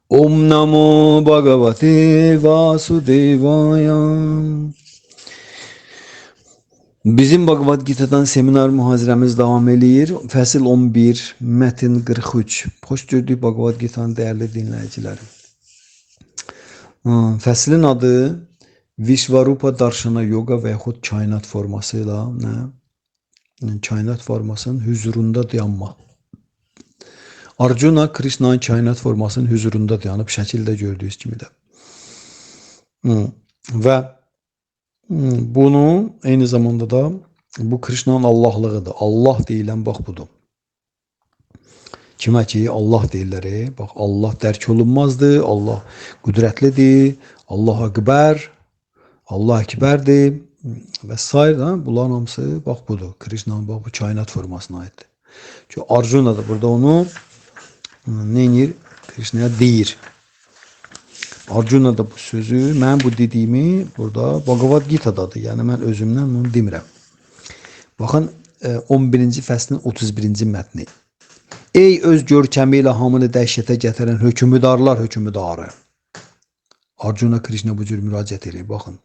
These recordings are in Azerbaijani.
Om Namo Bhagavate Vasudevaya. Bizim Bhagavad Gita'dan seminar mühaziremiz devam edir. Fəsil 11, Metin 43. Xoş gördük Bhagavad Gita'nın değerli dinləyiciləri. Fəslin adı Vishvarupa Darshana Yoga və yaxud kainat formasıyla kainat formasının huzurunda dayanma. Arjuna Krishna'nın kainat formasının huzurunda dayanıb şəkildə gördüyünüz kimi də. Və bunu eyni zamanda da bu Krishna'nın Allahlığıdır. Allah deyilən bax budur. Kimə ki Allah deyirlər, bax Allah dərk olunmazdır, Allah qüdrətlidir, Allah Akbar, Allah Ekberdir və s. Bunların hamısı bax budur. Krishna'nın bax bu kainat formasına aiddir. Çünki Arjuna da burada onu neyir? Krishna'ya deyir. Arjuna da bu sözü, mən bu dediyimi burada Bhagavad Gita'dadır. Yəni mən özümdən bunu demirəm. Baxın 11-ci fəslin 31-ci mətni. Ey öz görkəmi ilə hamını dəhşətə gətirən hökümdarlar hökümdarı. Arjuna Krishna bu cür müraciət edir. Baxın.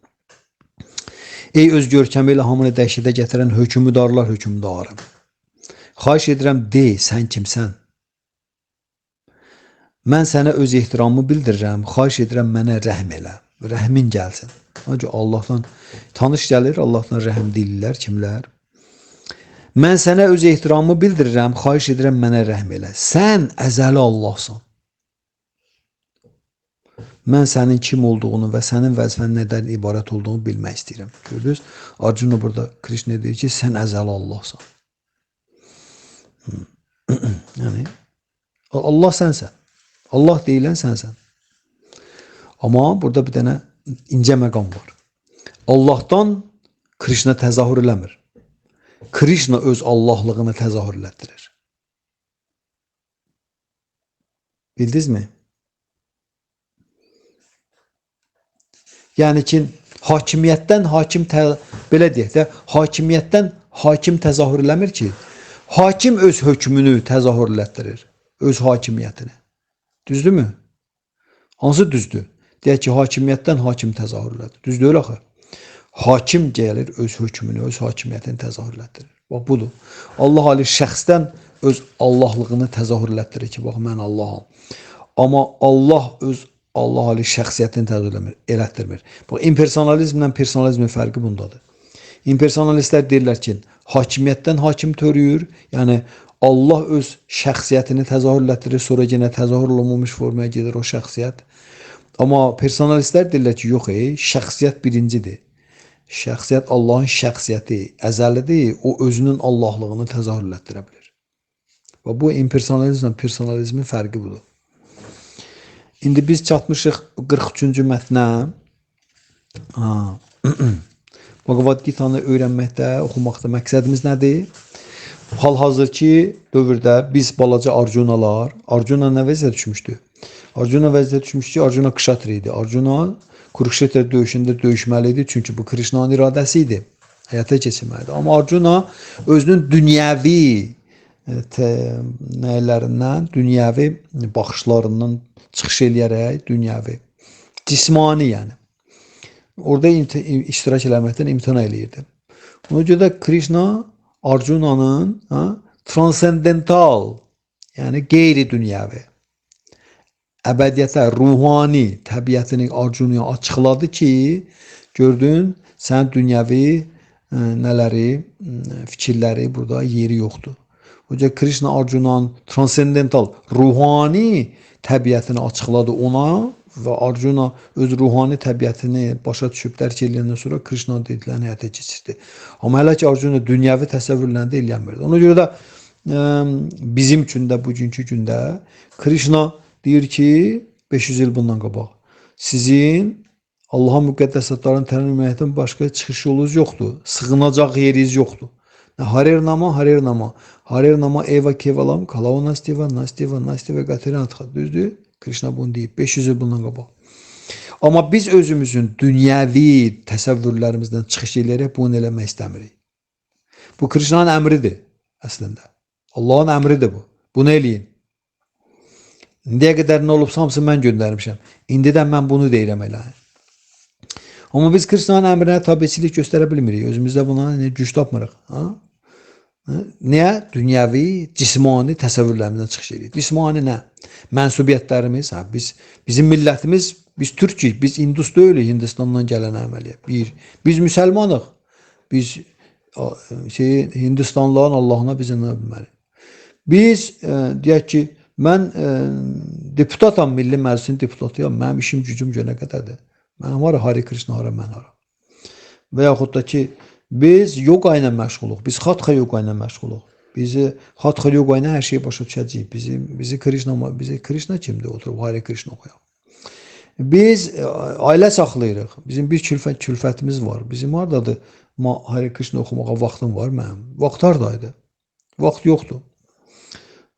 Ey öz görkəmi ilə hamını dəhşətə gətirən hökümdarlar hökümdarı. Xahiş edirəm, de, sən kimsən? Mən sənə öz ehtiramımı bildirirəm. Xahiş edirəm, mənə rəhm elə. Rəhmin gəlsin. Ancaq Allahdan tanış gəlir, Allahdan rəhm dillər kimlər? Mən sənə öz ehtiramımı bildirirəm. Xahiş edirəm, mənə rəhm elə. Sən əzəli Allahsan. Mən sənin kim olduğunu və sənin vəzifənin nədən ibarət olduğunu bilmək istəyirəm. Gördünüz? Arjuna burada Krishna deyir ki, sən əzəli Allahsan. Yəni Allah sənsən. Allah deyilən sənsən. Amma burada bir dənə incə məqam var. Allahdan Krishna təzahür eləmir. Krishna öz Allahlığını təzahür elətdirir. Bildinizmi? Yəni ki, hakimiyyətdən hakim belə deyək də, hakimiyyətdən hakim təzahür eləmir ki, hakim öz hökmünü təzahür elətdirir, öz hakimiyyətini. Düzdürmü? Hansı düzdür? Deyək ki, hakimiyyətdən hakim təzahür elətdirir. Düzdür axı? Hakim gəlir öz hökmünü, öz hakimiyyətini təzahür elətdirir. Bax budur. Allah Ali şəxsdən öz Allahlığını təzahür elətdirir ki, bax mən Allaham. Amma Allah öz Allah Ali şəxsiyyətini təzahür elətdirmir. Bax impersonalizmlə personalizmin fərqi bundadır. İmpersonalistlər deyirlər ki, hakimiyyətdən hakim törüyür, yəni Allah öz şəxsiyyətini təzahür elətdirir, sonra yenə təzahür olunmamış formaya gedir o şəxsiyyət. Amma personalistlər deyirlər ki, yox, şəxsiyyət birincidir. Şəxsiyyət Allahın şəxsiyyəti, əzəlidir, o özünün Allahlığını təzahür elətdirə bilir. Və bu impersonalizmlə personalizmin fərqi budur. İndi biz çatmışıq 43-cü mətnə. Bhagavad Gita'nı öyrənməkdə, oxumaqda məqsədimiz nədir? Hal-hazırki dövrdə biz balaca Arjunalar, Arjuna nə vəziyyətə düşmüşdü? Arjuna vəziyyətə düşmüş ki, Arjuna Kshatri idi. Arjuna Kurukshetra döyüşündə döyüşməli idi, çünki bu Krishna'nın iradəsi idi. Həyata keçirməlidir. Amma Arjuna özünün dünyəvi nəylərindən, dünyəvi baxışlarından çıxış eləyərək, dünyəvi, cismani yəni. Orada iştirak eləməkdən imtina eləyirdi. Ona görə də Krishna Arjuna'nın transendental, yəni qeyri-dünyəvi, əbədiyyətə, ruhani təbiətini Arjuna'ya açıqladı ki, gördün, sən dünyəvi nələri, fikirləri burada yeri yoxdur. O görə Krishna Arjuna'nın transendental, ruhani təbiətini açıqladı ona və Arjuna öz ruhani təbiətini başa düşüb dərk edəndən sonra Krishna dediklərini həyata keçirdi. Amma hələ ki Arjuna dünyəvi təsəvvürlərində eləyənmirdi. Ona görə də bizim üçün də bugünkü gündə Krishna deyir ki 500 il bundan qabaq sizin Allah'a müqəddəsatların təmin başqa çıxış yolunuz yoxdur. Sığınacaq yeriniz yoxdur. Harer nama eva kevalam kalao nastiva gatiranatxa. Düzdür? Krishna bunu deyib 500 il bundan qabaq. Amma biz özümüzün dünyəvi təsəvvürlərimizdən çıxış eləyərək bunu eləmək istəmirik. Bu Krishna'nın əmridir əslində. Allahın əmridir bu. Bunu eləyin. İndiyə qədər nə olubsa hamısını mən göndərmişəm. İndidən mən bunu deyirəm elə. Amma biz Krisnanın əmrinə tabiçilik göstərə bilmirik. Özümüzdə buna güc tapmırıq. Ha? Niyə? Dünyəvi, cismani təsəvvürlərimizdən çıxış edir. Cismani nə? Mənsubiyyətlərimiz, bizim millətimiz, biz türkük, biz indus deyilik Hindistandan gələn əməliyə. Biz müsəlmanıq. Biz Hindistanlıların Allahına biz inana bilməli. Biz deyək ki, mən deputatam, Milli Məclisin deputatıyam. Mənim işim gücüm görə qədərdir. Mənim hara Hare Krishna, hara mən hara. Və yaxud da ki, biz yoga ilə məşğuluq. Biz Hatha yoga ilə məşğuluq. Bizi Hatha yoga ilə hər şeyi başa düşəcəyik. Bizi Krishna kimdir? Oturub Hare Krishna oxuyaq. Biz ailə saxlayırıq. Bizim bir külfətimiz var. Bizim haradadır? Hare Krishna oxumağa vaxtım var mənim. Vaxt haradaydı? Vaxt yoxdur.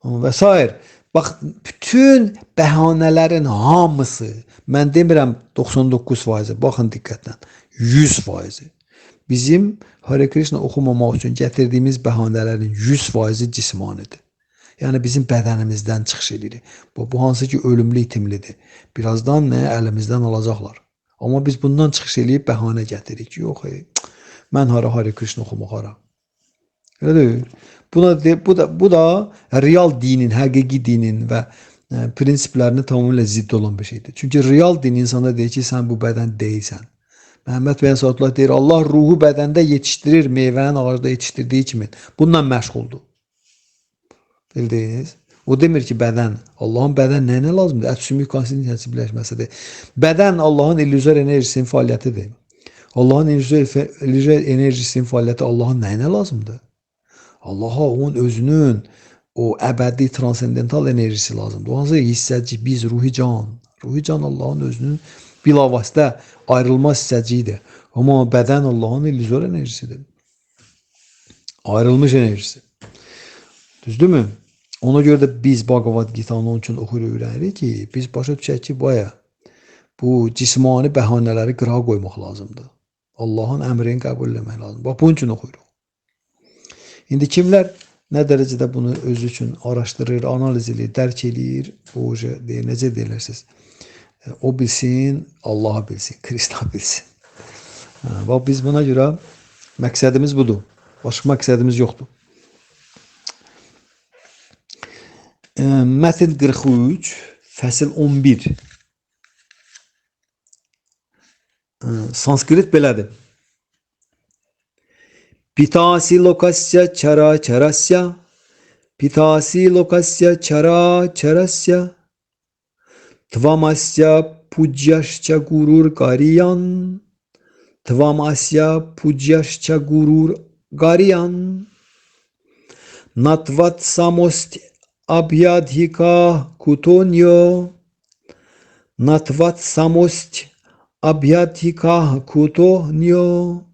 Və s. Bax, bütün bəhanələrin hamısı, mən demirəm 99%, baxın diqqətlə, 100%. Bizim Hare Krishna oxumamaq üçün gətirdiyimiz bəhanələrin 100%-i cismanidir. Yəni bizim bədənimizdən çıxış edirik. Bu hansı ki ölümlü itimlidir. Birazdan nə əlimizdən alacaqlar. Amma biz bundan çıxış edib bəhanə gətiririk. Yox, mən hara Hare Krishna oxumaq hara. Elə deyil. Bu da real dinin, həqiqi dinin və prinsiplərini tamamilə zidd olan bir şeydir. Çünki real din insana deyir ki, sən bu bədən deyilsən. Məhəmməd bəy Əsədullah deyir, Allah ruhu bədəndə yetişdirir, meyvənin ağacda yetişdirdiyi kimi. Bununla məşğuldur. Bildiniz? O demir ki, bədən. Allahın bədən nəyinə lazımdır? Ət-sümük konsistensiyası birləşməsidir. Bədən Allahın illüzor enerjisinin fəaliyyətidir. Allahın illüzor enerjisinin fəaliyyəti Allahın nəyinə lazımdır? Allaha onun özünün o əbədi transendental enerjisi lazımdır. O hansı hissəci, biz ruhi can. Ruhi can Allahın özünün bilavasitə ayrılmaz hissəciyidir. Amma bədən Allahın illüzor enerjisidir. Ayrılmış enerjisi. Düzdürmü? Ona görə də biz Bhagavad Gita'nı onun üçün oxuyuruq, öyrənirik ki, biz başa düşək ki, bu cismani bəhanələri qırağa qoymaq lazımdır. Allahın əmrini qəbul etmək lazımdır. Bax, bunun üçün oxuyuruq. İndi kimlər nə dərəcədə bunu özü üçün araşdırır, analiz edir, dərk edir, necə deyirsiniz? O bilsin, Allah bilsin, Krishna bilsin. Bax, biz buna görə məqsədimiz budur. Başqa məqsədimiz yoxdur. Mətn 43, fəsil 11. Sanskrit belədir. Pitasi lokasya chara charasya, pitasi lokasya chara charasya, tvamasya pujyascha gurur gariyan, tvamasya pujyascha gurur gariyan, natvat samost abhyadhika kutonyo, natvat samost abhyadhika kutonyo,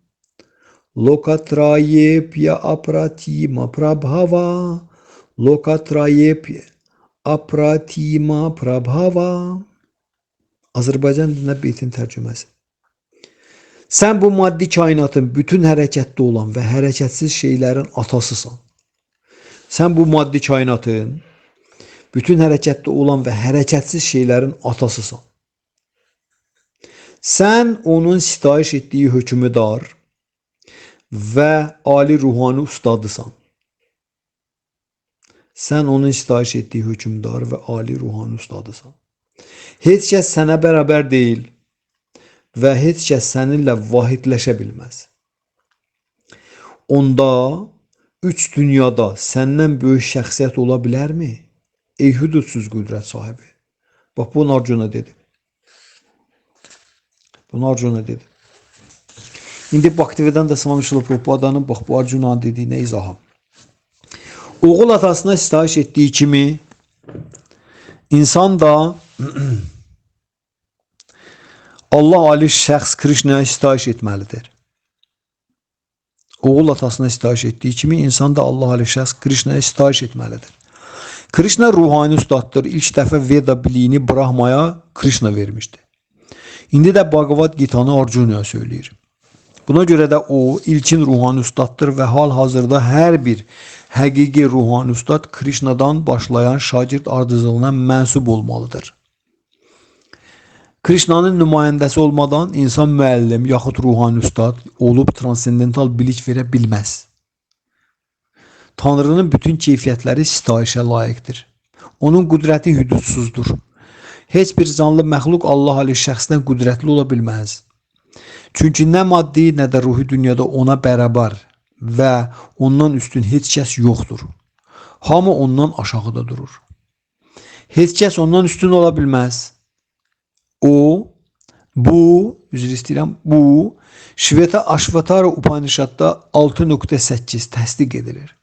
Lokatrayepya apratima prabhava, Lokatrayepya apratima prabhava. Azərbaycan dilində beytin tərcüməsi. Sən bu maddi kainatın bütün hərəkətdə olan və hərəkətsiz şeylərin atasısan. Sən bu maddi kainatın bütün hərəkətdə olan və hərəkətsiz şeylərin atasısan. Sən onun sitayiş etdiyi hökmüdar və ali ruhani ustadısan. Sən onun sitayiş etdiyi hökmdar və ali ruhani ustadısan. Heç kəs sənə bərabər deyil və heç kəs səninlə vahidləşə bilməz. Onda üç dünyada səndən böyük şəxsiyyət ola bilərmi? Ey hüdudsuz qüdrət sahibi. Bax, bunu Arjuna dedi. Bunu Arjuna dedi. İndi Bhaktivedanta Swami Srila Prabhupāda'nın bax bu Arjuna'nın dediyinə izahı. Oğul atasına sitayiş etdiyi kimi insan da Allah ali şəxs Krishnaya sitayiş etməlidir. Oğul atasına sitayiş etdiyi kimi insan da Allah ali şəxs Krishnaya sitayiş etməlidir. Krishna ruhani ustaddır. İlk dəfə Veda biliyini Brahmaya Krishna vermişdi. İndi də Bhagavad Gita'nı Arjuna'ya söyləyir. Buna görə də o ilkin ruhani ustaddır və hal-hazırda hər bir həqiqi ruhani ustad Krişnadan başlayan şagird ardıcılığına mənsub olmalıdır. Krişnanın nümayəndəsi olmadan insan müəllim yaxud ruhani ustad olub transendental bilik verə bilməz. Tanrının bütün keyfiyyətləri sitayişə layiqdir. Onun qüdrəti hüdudsuzdur. Heç bir canlı məxluq Allah ali şəxsdən qüdrətli ola bilməz. Çünki nə maddi, nə də ruhi dünyada ona bərabər və ondan üstün heç kəs yoxdur. Hamı ondan aşağıda durur. Heç kəs ondan üstün ola bilməz. Üzr istəyirəm, bu Shveta Ashvatara Upanishadda 6.8 təsdiq edilir.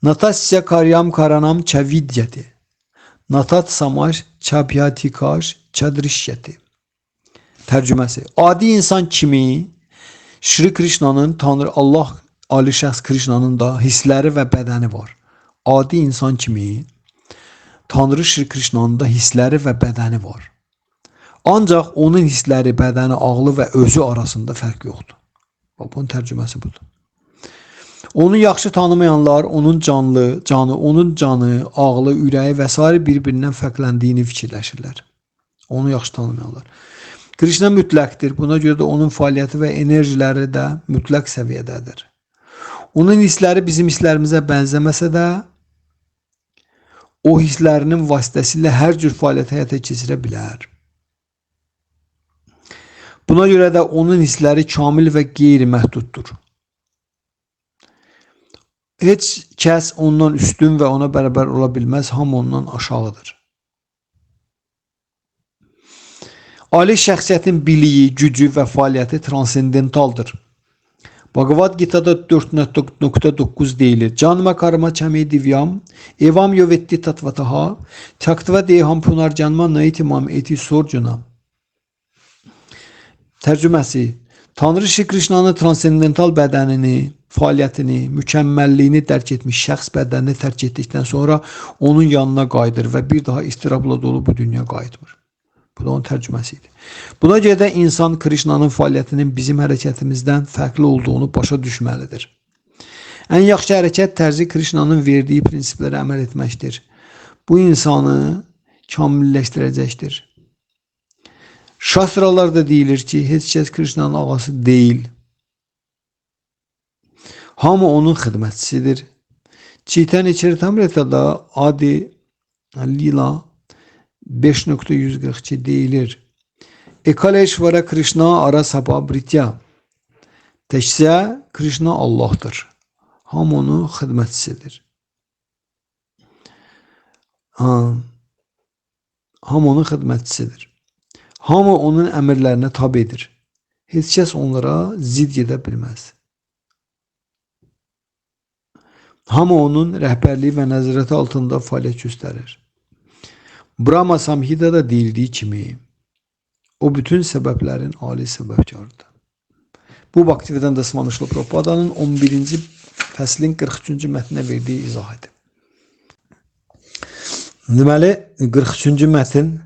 Natasya karyam karanam chavidyati. Natat samash chabhyatikash chadrishyati. Tərcüməsi. Adi insan kimi Şri Krishnanın, Tanrı Allah Ali Şəxs Krishnanın da hissləri və bədəni var. Adi insan kimi Tanrı Şri Krishnanın da hissləri və bədəni var. Ancaq onun hissləri, bədəni, ağlı və özü arasında fərq yoxdur. Bunun tərcüməsi budur. Onu yaxşı tanımayanlar onun onun canı, ağlı, ürəyi və s. bir-birindən fərqləndiyini fikirləşirlər. Onu yaxşı tanımayanlar. Krishna mütləqdir. Buna görə də onun fəaliyyəti və enerjiləri də mütləq səviyyədədir. Onun hissləri bizim hisslərimizə bənzəməsə də, o hisslərinin vasitəsilə hər cür fəaliyyət həyata keçirə bilər. Buna görə də onun hissləri kamil və qeyri-məhduddur. Heç kəs ondan üstün və ona bərabər ola bilməz, hamı ondan aşağıdır. Ali şəxsiyyətin biliyi, gücü və fəaliyyəti transendentaldır. Bhagavad Gita'da 4.9 deyilir. Canma karma chame divyam, evam yovetti tatvataha, taktva deham punar canma naitimam eti sorcuna. Tərcüməsi. Tanrı Şri Krishnanın transendental bədənini, fəaliyyətini, mükəmməlliyini dərk etmiş şəxs bədənini tərk etdikdən sonra onun yanına qayıdır və bir daha istirabla dolu bu dünya qayıtmır. Bu da onun tərcüməsidir. Buna görə də insan Krishnanın fəaliyyətinin bizim hərəkətimizdən fərqli olduğunu başa düşməlidir. Ən yaxşı hərəkət tərzi Krishnanın verdiyi prinsiplərə əməl etməkdir. Bu insanı kamilləşdirəcəkdir. Şastralarda deyilir ki, heç kəs Krishnanın ağası deyil. Hamı onun xidmətçisidir. Chaitanya Charitamrita'da Adi Lila 5.142 deyilir. Ekaleshvara Krishna Arasabha Britya. Təkcə Krishna Allah'tır. Hamı onun xidmətçisidir. Hamı onun xidmətçisidir. Hamı onun əmrlərinə tabedir. Heç kəs onlara zid gedə bilməz. Hamı onun rəhbərliyi və nəzarəti altında fəaliyyət göstərir. Brahma Samhida'da deyildiyi kimi, o bütün səbəblərin ali səbəbkarıdır. Bu Bhaktivedanta Svanishla Prabhupāda'nın 11-ci fəslin 43-cü mətninə verdiyi izah edir. Deməli, 43-cü mətin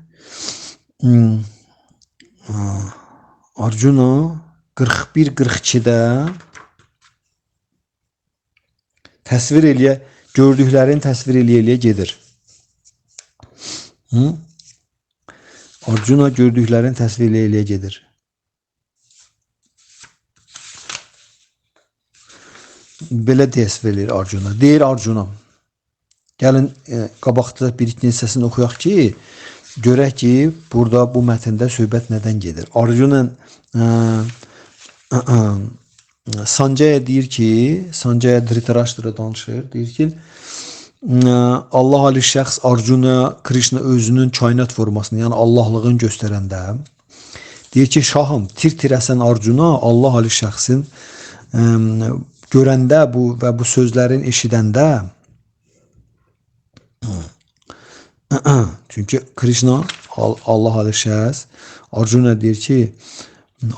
Arjuna 41-42-də gördüklərini təsvir eləyə gedir. Arjuna gördüklərini təsvir eləyə gedir. Belə təsvir eləyir Arjuna. Deyir Arjuna. Gəlin qabaqda bir-iki hissəsini oxuyaq ki, görək ki, burada bu mətndə söhbət nədən gedir. Arjuna Sanjaya deyir ki, Sanjaya Dhritarashtra danışır, deyir ki, Allah Ali şəxs Arjuna Krishna özünün kainat formasını, yəni Allahlığını göstərəndə deyir ki, şahım, tir-tir əsən Arjuna Allah Ali şəxsin görəndə və bu sözlərin eşidəndə, çünki Krishna Allah Ali şəxs Arjuna deyir ki,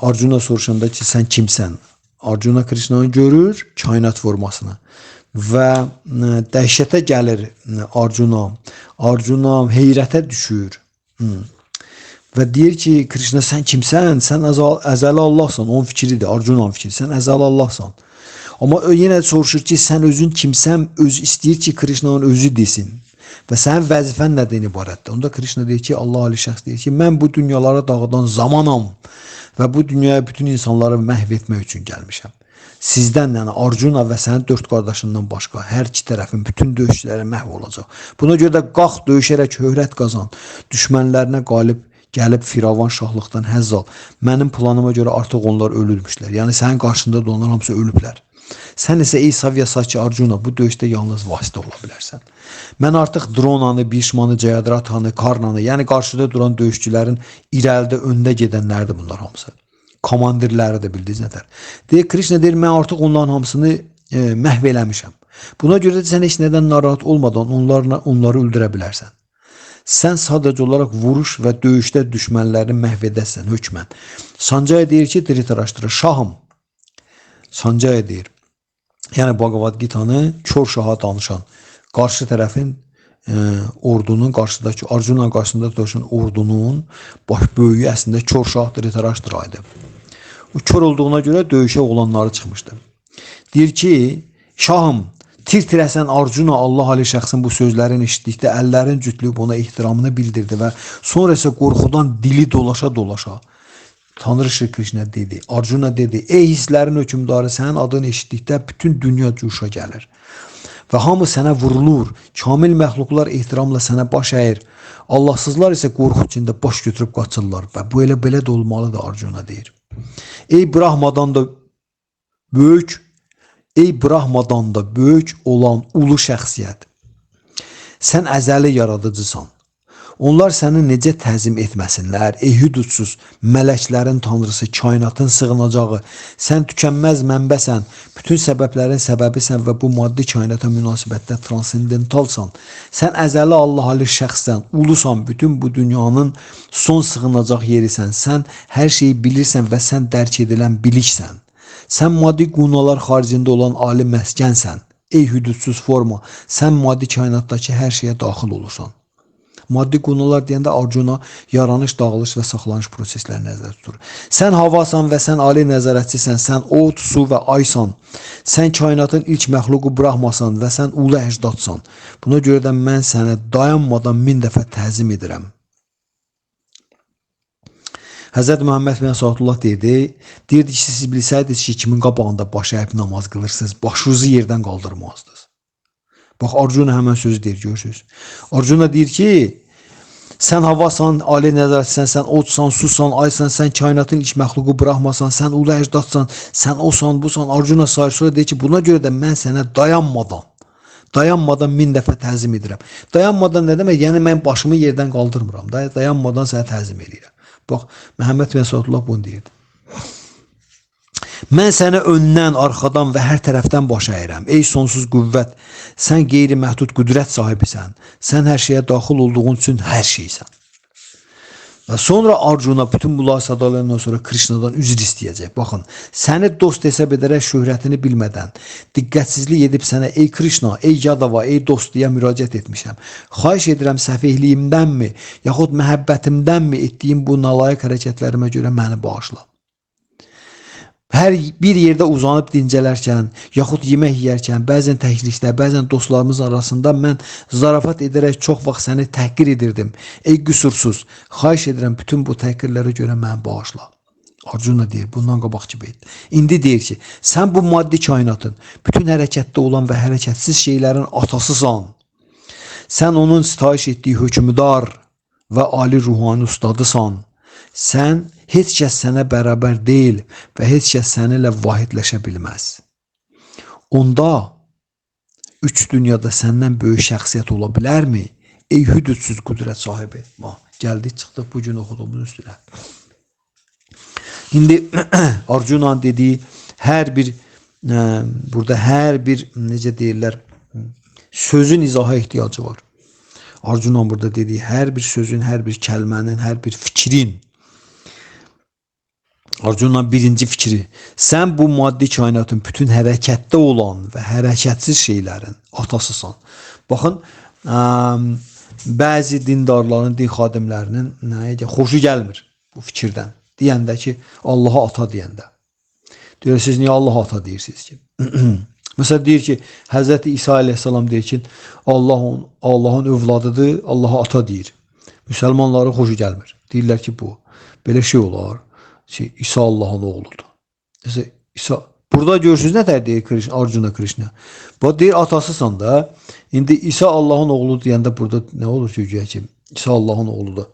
Arjuna soruşanda ki, sən kimsən? Arjuna Krishnanı görür, kainat formasını və dəhşətə gəlir Arjuna. Arjuna heyrətə düşür Və deyir ki, Krishna sən kimsən? Sən əzəli Allahsan. Onun fikridir, Arjuna'nın fikri. Sən əzəli Allahsan. Amma yenə soruşur ki, sən özün kimsən? Öz istəyir ki, Krishna'nın özü desin. Və sənin vəzifən nədən ibarətdir? Onda Krishna deyir ki, Allah Ali şəxs deyir ki, mən bu dünyalara dağıdan zamanam və bu dünyaya bütün insanları məhv etmək üçün gəlmişəm. Sizdən, yəni Arjuna və sənin 4 qardaşından başqa hər iki tərəfin bütün döyüşçüləri məhv olacaq. Buna görə də qalx döyüşərək şöhrət qazan, düşmənlərinə qalib gəlib Firavan şahlıqdan həzz al. Mənim planıma görə artıq onlar ölülmüşlər. Yəni sənin qarşında da onlar hamısı ölüblər. Sən isə ey Savyasaki Arjuna bu döyüşdə yalnız vasitə ola bilərsən. Mən artıq Dronanı, Bhishmanı, Jayadratanı, Karnanı, yəni qarşıda duran döyüşçülərin irəlidə öndə gedənlərdir bunlar hamısı. Komandirləri də bildiniz nətər. Deyir, Krishna deyir, mən artıq onların hamısını məhv eləmişəm. Buna görə də sən heç nədən narahat olmadan onları öldürə bilərsən. Sən sadəcə olaraq vuruş və döyüşdə düşmənləri məhv edəsən hökmən. Sanjaya deyir ki, Dhritarashtra, şahım. Sanjaya deyir, yəni Bhagavad Gita'nı kör şaha danışan, qarşı tərəfin ordunun qarşıdakı, Arjuna'nın qarşısında duruşan ordunun baş böyüyü əslində kör şah Dhritarashtra idi. O kör olduğuna görə döyüşə olanları çıxmışdı. Deyir ki, şahım, tir-tirəsən Arjuna Allah Ali şəxsin bu sözlərini eşitdikdə əllərin cütlüyüb ona ehtiramını bildirdi və sonra isə qorxudan dili dolaşa-dolaşa Tanrı Şri Krishna dedi, Arjuna dedi, ey hisslərin hökümdarı, sənin adını eşitdikdə bütün dünya cuşa gəlir və hamı sənə vurulur, kamil məxluqlar ehtiramla sənə baş əyir, Allahsızlar isə qorxu içində baş götürüb qaçırlar və bu elə belə də olmalıdır, Arjuna deyir. Ey Brahmadan da böyük olan ulu şəxsiyyət, sən əzəli yaradıcısan. Onlar səni necə təzim etməsinlər, ey hüdudsuz, mələklərin tanrısı, kainatın sığınacağı, sən tükənməz mənbəsən, bütün səbəblərin səbəbisən və bu maddi kainata münasibətdə transendentalsan. Sən əzəli Allah Ali şəxssən, ulusan, bütün bu dünyanın son sığınacaq yerisən, sən hər şeyi bilirsən və sən dərk edilən biliksən. Sən maddi qunalar xaricində olan ali məskənsən, ey hüdudsuz forma, sən maddi kainatdakı hər şeyə daxil olursan. Maddi qunalar deyəndə Arjuna yaranış, dağılış və saxlanış prosesləri nəzərdə tutur. Sən havasan və sən ali nəzarətçisən, sən od, su və aysan. Sən kainatın ilk məxluqu Brahmasan və sən ulu əcdadsan. Buna görə də mən sənə dayanmadan 1000 dəfə təzim edirəm. Həzrət Muhammed bin Saatullah deyirdi ki, siz bilsəydiniz ki, kimin qabağında baş əyib namaz qılırsınız, başınızı yerdən qaldırmazdınız. Bax, Arjuna həmən sözü deyir, görürsünüz. Arjuna deyir ki, sən havasan, ali nəzarətçisən, sən odsan, susan, aysan, sən kainatın ilk məxluqu Brahmasan, sən ulu əcdadsan, sən osan, busan. Arjuna sayır, sonra deyir ki, buna görə də mən sənə dayanmadan 1000 dəfə təzim edirəm. Dayanmadan nə demək? Yəni, mən başımı yerdən qaldırmıram. Dayanmadan sənə təzim edirəm. Bax, Məhəmməd bin Əsədullah bunu deyirdi. Mən səni öndən, arxadan və hər tərəfdən baş əyirəm. Ey sonsuz qüvvət, sən qeyri-məhdud qüdrət sahibisən. Sən hər şeyə daxil olduğun üçün hər şeysən. Və sonra Arjuna bütün bunları sadalayandan sonra Krishna'dan üzr istəyəcək. Baxın, səni dost hesab edərək şöhrətini bilmədən, diqqətsizlik edib sənə ey Krishna, ey Yadava, ey dost deyə müraciət etmişəm. Xahiş edirəm səfehliyimdənmi, yaxud məhəbbətimdənmi etdiyim bu nalayiq hərəkətlərimə görə məni bağışla. Hər bir yerdə uzanıb dincələrkən, yaxud yemək yeyərkən, bəzən təklikdə, bəzən dostlarımız arasında mən zarafat edərək çox vaxt səni təhqir edirdim. Ey qüsursuz, xahiş edirəm bütün bu təhqirlərə görə məni bağışla. Arjuna deyir, bundan qabaqçı beyt. İndi deyir ki, sən bu maddi kainatın, bütün hərəkətdə olan və hərəkətsiz şeylərin atasısan. Sən onun sitayiş etdiyi hökmdar və ali ruhani ustadısan. Sən heç kəs sənə bərabər deyil və heç kəs səninlə vahidləşə bilməz. Onda üç dünyada səndən böyük şəxsiyyət ola bilərmi? Ey hüdudsuz qüdrət sahibi. Gəldik, çıxdıq bu gün oxuduğumuz üstünə. İndi Arjuna'nın dediyi burada hər bir necə deyirlər, sözün izaha ehtiyacı var. Arjuna'nın burada dediyi hər bir sözün, hər bir kəlmənin, hər bir fikrin, Arjuna'nın birinci fikri, sən bu maddi kainatın bütün hərəkətdə olan və hərəkətsiz şeylərin atasısan. Baxın, bəzi dindarların, din xadimlərinin xoşu gəlmir bu fikirdən. Deyəndə ki, Allaha ata deyəndə. Deyir, siz niyə Allaha ata deyirsiniz ki? Mesela deyir ki, Hz. İsa aleyhisselam deyir ki, Allahın övladıdır, Allaha ata deyir. Müsəlmanların xoşu gəlmir. Deyirlər ki, bu belə şey olar. İsa Allahın oğludur. Mesela İsa burada görürsünüz nə tər deyir Arjuna Krishna. Bu deyir atasısan da. İndi İsa Allahın oğlu deyəndə burada nə olur ki, İsa Allahın oğludur.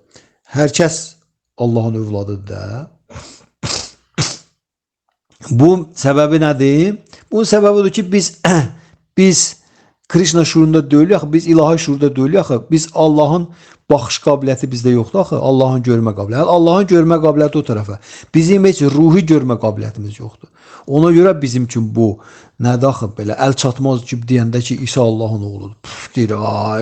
Hər kəs Allahın övladıdır da. Bu səbəbi nədir? Bunun səbəbi odur ki, biz Krishna şuurunda deyilik, biz ilahi şuurda deyilik, biz Allahın baxış qabiliyyəti bizdə yoxdur axı, Allahın görmə qabiliyyəti. Allahın görmə qabiliyyəti o tərəfə. Bizim heç ruhi görmə qabiliyyətimiz yoxdur. Ona görə bizim üçün bu nədir axı, belə əl çatmaz ki, deyəndə ki, İsa Allahın oğludur. Deyir,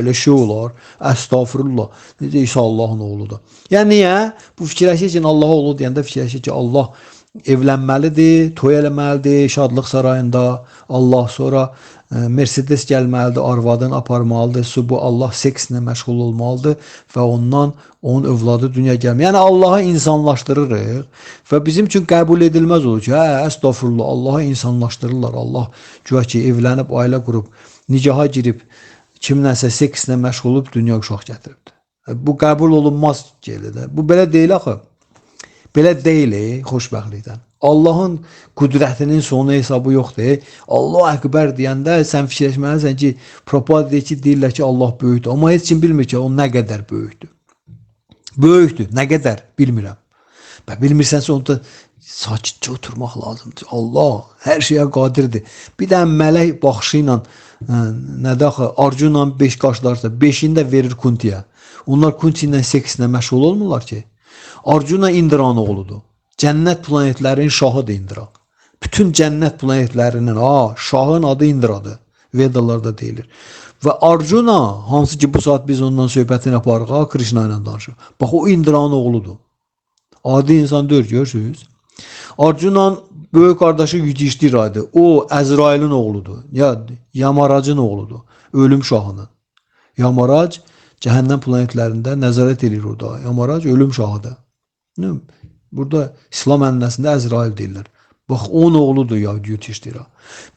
elə şey olar, əstağfurullah, necə İsa Allahın oğludur. Yəni niyə? Bu fikirləşir ki, Allah oğlu deyəndə fikirləşir ki, Allah evlənməlidir, toy eləməlidir, şadlıq sarayında, Allah sonra Mercedes gəlməlidir, arvadını aparmalıdır, bu Allah sekslə məşğul olmalıdır və ondan onun övladı dünya gəlmir. Yəni Allahı insanlaşdırırıq və bizim üçün qəbul edilməz olur ki, əstağfurullah, Allahı insanlaşdırırlar. Allah güya ki, evlənib, ailə qurub, nicaha girib, kimlənsə sekslə məşğul olub, dünya uşaq gətiribdir. Bu qəbul olunmaz gəlir. Bu belə deyil axı. Belə deyil, xoşbəxtlikdən. Allahın qüdrətinin sonu hesabı yoxdur. Allah Əkbər deyəndə sən fikirləşməlisən ki, propaganda deyir ki, deyirlər ki, Allah böyükdür. Amma heç kim bilmir ki, o nə qədər böyükdür. Böyükdür, nə qədər bilmirəm. Və bilmirsənsə, onda sakitcə oturmaq lazımdır. Allah hər şeyə qadirdir. Bir dənə mələk baxışı ilə nədə axı, Arjuna 5 qaşlarsa, 5-ini də verir Kuntiyə. Onlar Kunti ilə sekslə məşğul olmurlar ki. Arjuna Indranın oğludur. Cənnət planetlərinin şahıdır Indra. Bütün cənnət planetlərinin şahın adı Indradır. Vedalarda deyilir. Və Arjuna, hansı ki bu saat biz ondan söhbətini yaparıq, Krishna ilə danışır. Bax, o Indranın oğludur. Adi insan deyil, görürsünüz. Arjuna'nın böyük qardaşı Yudhishthira'dır. O, Əzrailin oğludur. Ya, Yamaracın oğludur. Ölüm şahının. Yamarac, cəhənnəm planetlərində nəzarət edir orada. Yamarac, ölüm şahıdır. Burada İslam ənənəsində Əzrail deyirlər. Bax, onun oğludur ya Yudhishthira.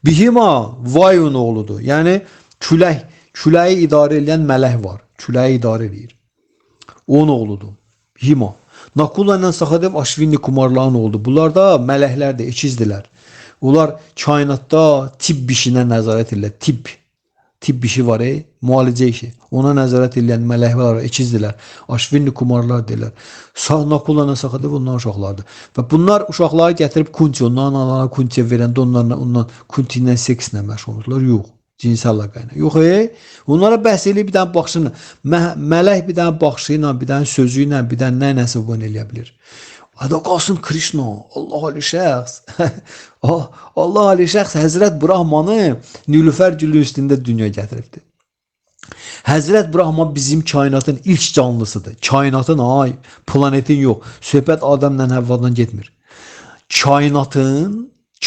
Bihima Vayun oğludur. Yəni küləyi idarə edən mələk var. Küləyi idarə edir. Onun oğludur. Bihima. Nakula ilə Sahadev Ashvini Kumarların oğludur. Bunlar da mələklərdir, ikizdirlər. Onlar kainatda tibb işinə nəzarət edirlər. Tibb işi var, müalicə işi. Ona nəzarət edən mələklər var, ikizdirlər. Ashvini Kumarlar deyirlər. Nakula ilə Sahadev onların uşaqlardır. Və bunlar uşaqları gətirib Kunti, onların analarına Kuntiyə verəndə ondan Kunti ilə sekslə məşğul olurlar. Yox. Cinsel əlaqə ilə. Yox, onlara bəhs eləyib bir dənə baxışını, mələk bir dənə baxışı ilə, bir dənə sözü ilə, bir dənə nə-nəsə bunu eləyə bilir. Ada qalsın Krishna, Allah Ali şəxs. Allah Ali şəxs Həzrət Brahmanı Nilüfər gülü üstündə dünya gətiribdir. Həzrət Brahman bizim kainatın ilk canlısıdır. Kainatın, planetin yox. Söhbət Adəmlə Həvvadan getmir.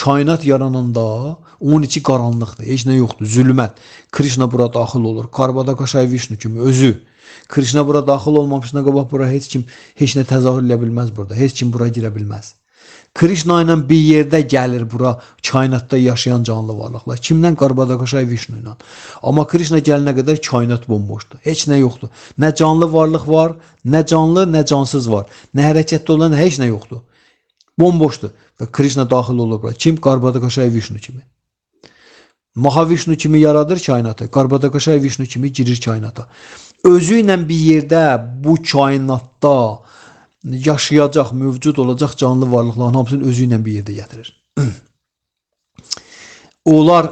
Kainat yarananda onun içi qaranlıqdır, heç nə yoxdur, zülmət. Krishna bura daxil olur, Karbadakashay Vishnu kimi özü. Krishna bura daxil olmamışına qabaq bura heç kim heç nə təzahür edə bilməz burada, heç kim bura girə bilməz. Krishna ilə bir yerdə gəlir bura kainatda yaşayan canlı varlıqlar. Kimdən? Karbadakashay Vishnu ilə. Amma Krishna gəlinə qədər kainat bomboşdur, heç nə yoxdur. Nə canlı varlıq var, nə canlı, nə cansız var. Nə hərəkətdə olan, heç nə yoxdur. Bomboşdur. Və Krishna daxil olur bura. Kim? Karbadakashay Vishnu kimi. Mahavishnu kimi yaradır kainatı. Karbadakashay Vishnu kimi girir kainata. Özü ilə bir yerdə bu kainatda yaşayacaq, mövcud olacaq canlı varlıqların hamısını özü ilə bir yerdə gətirir. Onlar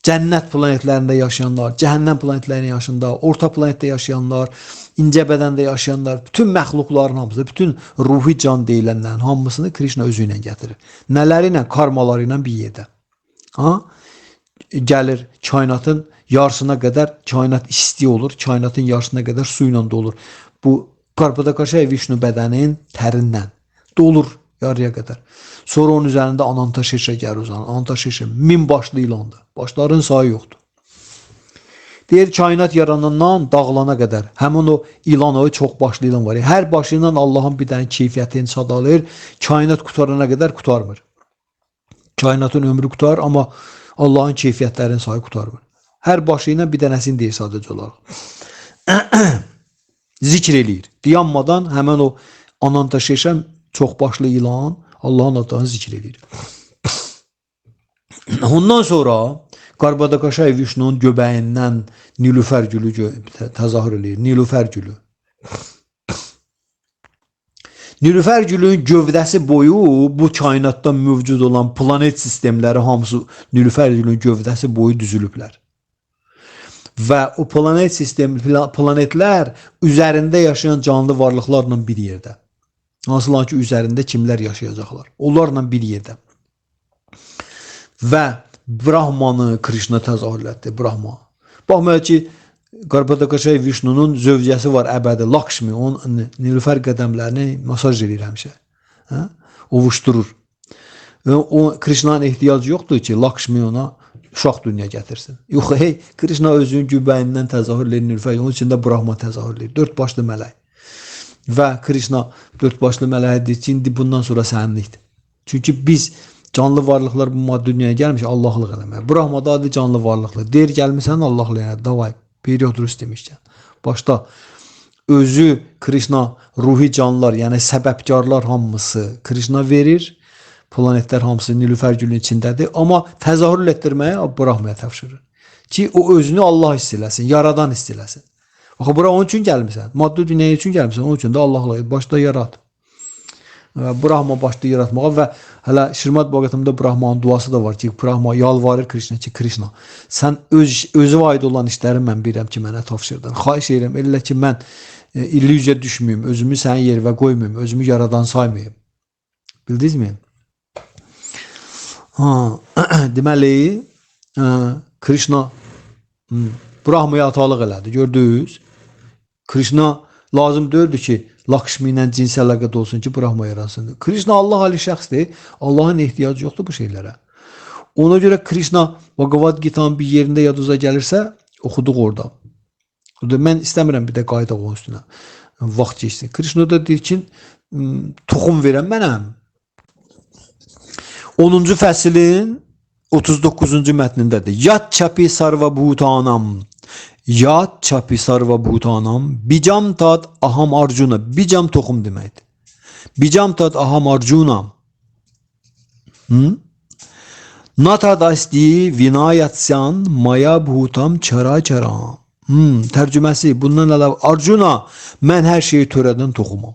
cənnət planetlərində yaşayanlar, cəhənnəm planetlərində yaşayanlar, orta planetdə yaşayanlar, incə bədəndə yaşayanlar, bütün məxluqların hamısı, bütün ruhi can deyilənlərin hamısını Krishna özü ilə gətirir. Nələri ilə? Karmaları ilə bir yerdə. Gəlir kainatın yarısına qədər, kainat isti olur, kainatın yarısına qədər su ilə dolur. Bu Karbadakashay Vishnu bədənin tərindən dolur yarıya qədər. Sonra onun üzərində Ananta Şirşə gəlir uzanır. Ananta Şirşə 1000 başlı ilandır. Başların sayı yoxdur. Deyir kainat yaranandan dağılana qədər həmin o ilan, o çox başlı ilan var. Hər başı ilə Allahın bir dənə keyfiyyətini sadalayır. Kainat qutarana qədər qutarmır. Kainatın ömrü qutar, amma Allahın keyfiyyətlərinin sayı qutarmır. Hər başı ilə bir dənəsini deyir sadəcə olaraq. Zikr eləyir. Dayanmadan həmin o Ananta Şeşəm çox başlı ilan Allahın adını zikr eləyir. Ondan sonra Qarbadaqaşay Vişnunun göbəyindən Nilüfər gülü təzahür eləyir. Nilüfər gülü. Nilüfər gülün gövdəsi boyu bu kainatda mövcud olan planet sistemləri hamısı Nilüfər gülün gövdəsi boyu düzülüblər. Və o planet sistemi, planetlər üzərində yaşayan canlı varlıqlarla bir yerdə. Hansılar ki, üzərində kimlər yaşayacaqlar? Onlarla bir yerdə. Və Brahmanı Krishna təzahür etdi. Brahma. Baxmayaq ki, Qarbadaqaşay Vişnunun zövcəsi var əbədi, Lakshmi. Onun Nilüfər qədəmlərini masaj edir həmişə. Ovuşdurur. O Krishna'nın ehtiyacı yoxdur ki, Lakshmi ona uşaq dünya gətirsin. Yox, hey, Krishna özünün göbəyindən təzahür edir Nilüfər. Onun içində Brahma təzahür edir. 4 başlı mələk. Və Krishna 4 başlı mələk deyir ki, indi bundan sonra səninlikdir. Çünki biz canlı varlıqlar bu maddi dünyaya gəlmiş Allahlıq eləməyə. Brahma da adı canlı varlıqlar. Deyir gəlmirsən Allahlıq eləməyə. Davay, perioduruz demişkən. Başda özü Krishna ruhi canlılar, yəni səbəbkarlar hamısı Krishna verir. Planetlər hamısı Nilüfər gülünün içindədir. Amma təzahür etdirməyə Brahmaya təpşırır. Ki o özünü Allah hiss eləsin, yaradan hiss eləsin. Bax, bura onun üçün gəlmirsən. Maddi dünyaya üçün gəlmirsən. Onun üçün də Allahla başda yarat. Brahma başda yaratmağa və hələ Şirmad Bhagavatamda Brahmanın duası da var ki, Brahma yalvarır Krishna ki, Krishna, sən özü aid olan işləri mən bilirəm ki, mənə tapşırdın. Xahiş edirəm, elə ki, mən illüziya düşməyim, özümü sənin yerə qoymayım, özümü yaradan saymayım. Bildinizmi? Deməli, Krishna Brahmaya atalıq elədi, gördünüz? Krishna lazım deyildi ki, Lakshmi ilə cinsi əlaqədə olsun ki, Brahma yaransın. Krishna Allah ali şəxsdir. Allahın ehtiyacı yoxdur bu şeylərə. Ona görə Krishna Bhagavad Gita'nın bir yerində yaduza gəlirsə, oxuduq orada. Mən istəmirəm bir də qayda onun üstünə. Vaxt geçsin. Krishna da deyir ki, toxum verən mənəm. 10-cu fəslin 39-cu mətnindədir. Yat çapi sarva bhutanam. Yat çapi sarva bhutanam. Bijam tat aham arjuna. Bijam toxum deməkdir. Bijam tat aham arjuna. Natadasti vinayatsyan maya bhutam çara çara. Tərcüməsi bundan əlavə Arjuna, mən hər şeyi törədən toxumam.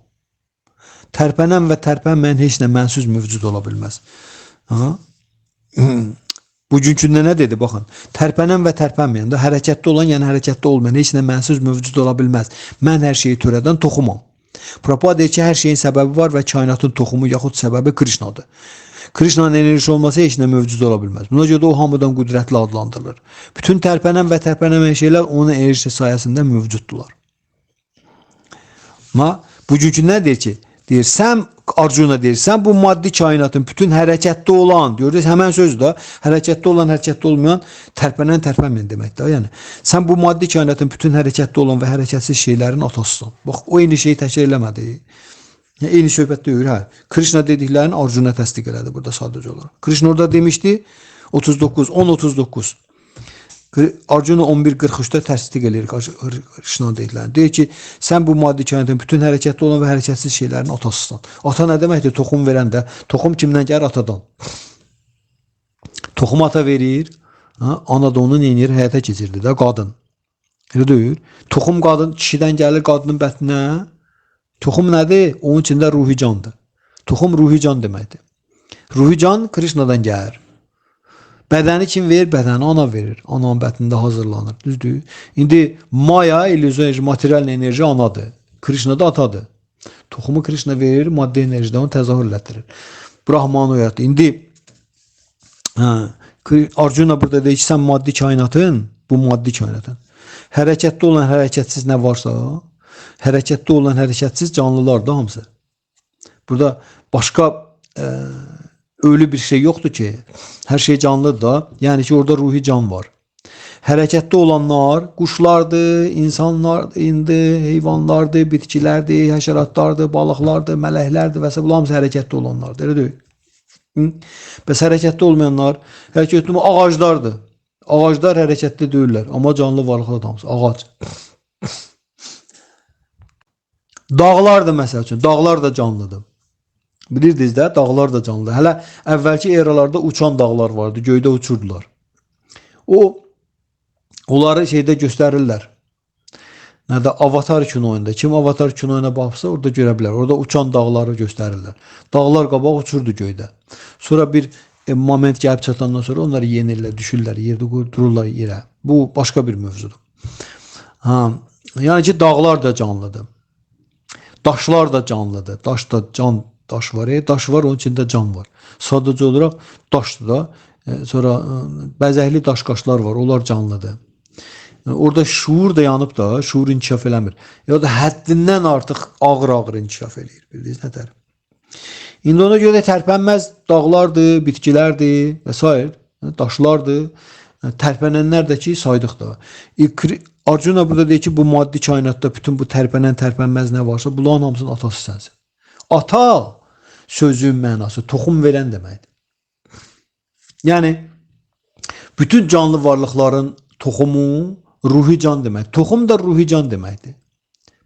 Tərpənən və tərpənməyən heç nə mənsiz mövcud ola bilməz. Bugünkündə nə dedi? Baxın, tərpənən və tərpənməyən də hərəkətdə olan, yəni hərəkətdə olmayan heç nə mənsiz mövcud ola bilməz. Mən hər şeyi törədən toxumam. Prabhupada deyir ki, hər şeyin səbəbi var və kainatın toxumu yaxud səbəbi Krishnadır. Krishna'nın enerjisi olmasa heç nə mövcud ola bilməz. Buna görə də o hamıdan qüdrətli adlandırılır. Bütün tərpənən və tərpənəməyən şeylər onun enerjisi sayəsində mövcuddurlar. Amma bugünkü nə deyir ki? Deyir, sən Arjuna deyir, sən bu maddi kainatın bütün hərəkətdə olan, görürüz, həmən söz də hərəkətdə olan, hərəkətdə olmayan, tərpənən, tərpənməyən deməkdir. Yəni, sən bu maddi kainatın bütün hərəkətdə olan və hərəkətsiz şeylərin atasısan. Bax, o eyni şeyi təkrar eləmədi. Eyni söhbətdə deyir, hə. Krishna dediklərini Arjuna təsdiq elədi burada sadəcə olaraq. Krishna orada demişdi, 10:39. Arjuna 11:43-də təsdiq edir Krishna dediklərini. Deyir ki, sən bu maddi kainatın bütün hərəkətdə olan və hərəkətsiz şeylərin atasısan. Ata nə deməkdir? Toxum verəndə. Toxum kimdən gəlir? Atadan. Toxum ata verir, ana da onu neynir? Həyata keçirir də, qadın. Elə deyir. Toxum qadın, kişidən gəlir qadının bətninə. Toxum nədir? Onun içində ruhi candır. Toxum ruhi can deməkdir. Ruhi can Krishna'dan gəlir. Bədəni kim verir? Bədəni ana verir. Ananın bətnində hazırlanır. Düzdür? İndi maya, illüzyon, material enerji anadır. Krishna da atadır. Toxumu Krishna verir, maddi enerjidə onu təzahür etdirir. Brahmanı oyatdı. İndi Arjuna burada deyir ki, sən maddi kainatın, bu maddi kainatın. Hərəkətdə olan hərəkətsiz nə varsa, hərəkətdə olan hərəkətsiz canlılar da hamısı. Burada başqa ölü bir şey yoxdur ki, hər şey canlıdır da, yəni ki, orada ruhi can var. hərəkətdə olanlar quşlardır, insanlar, indi heyvanlardır, bitkilərdir, həşəratlardır, balıqlardır, mələklərdir və s. bunlar hamısı hərəkətdə olanlardır. Elə deyil. Bəs hərəkətdə olmayanlar, hərəkətli ağaclardır. Ağaclar hərəkətli deyirlər, amma canlı varlıqlar da hamısı ağac. Dağlar da məsəl üçün, dağlar da canlıdır. Bilirdiniz də, dağlar da canlıdır. Hələ əvvəlki eralarda uçan dağlar vardı, göydə uçurdular. Onları şeydə göstərirlər. Nədə Avatar kinoyunda. Kim Avatar kinoyuna baxsa orada görə bilər. Orada uçan dağları göstərirlər. Dağlar qabaq uçurdu göydə. Sonra bir moment gəlib çatandan sonra onları yenirlər, düşürlər, yerdə dururlar yerə. Bu başqa bir mövzudur. Yəni ki, dağlar da canlıdır. Daşlar da canlıdır. Daş da daş var. Daş var, onun içində can var. Sadəcə olaraq daşdır da. Sonra bəzəkli daşqaşlar var, onlar canlıdır. Orada şuur da yanıb da, şuur inkişaf eləmir. Ya da həddindən artıq ağır-ağır inkişaf eləyir. Bildiniz nətər? İndi ona görə tərpənməz dağlardır, bitkilərdir və s. daşlardır. Tərpənənlər də ki, saydıq da. Arjuna burada deyir ki, bu maddi kainatda bütün bu tərpənməz nə varsa, bunların hamısının atası sənsin. Ata sözün mənası, toxum verən deməkdir. Yəni, bütün canlı varlıqların toxumu ruhi can demək. Toxum da ruhi can deməkdir.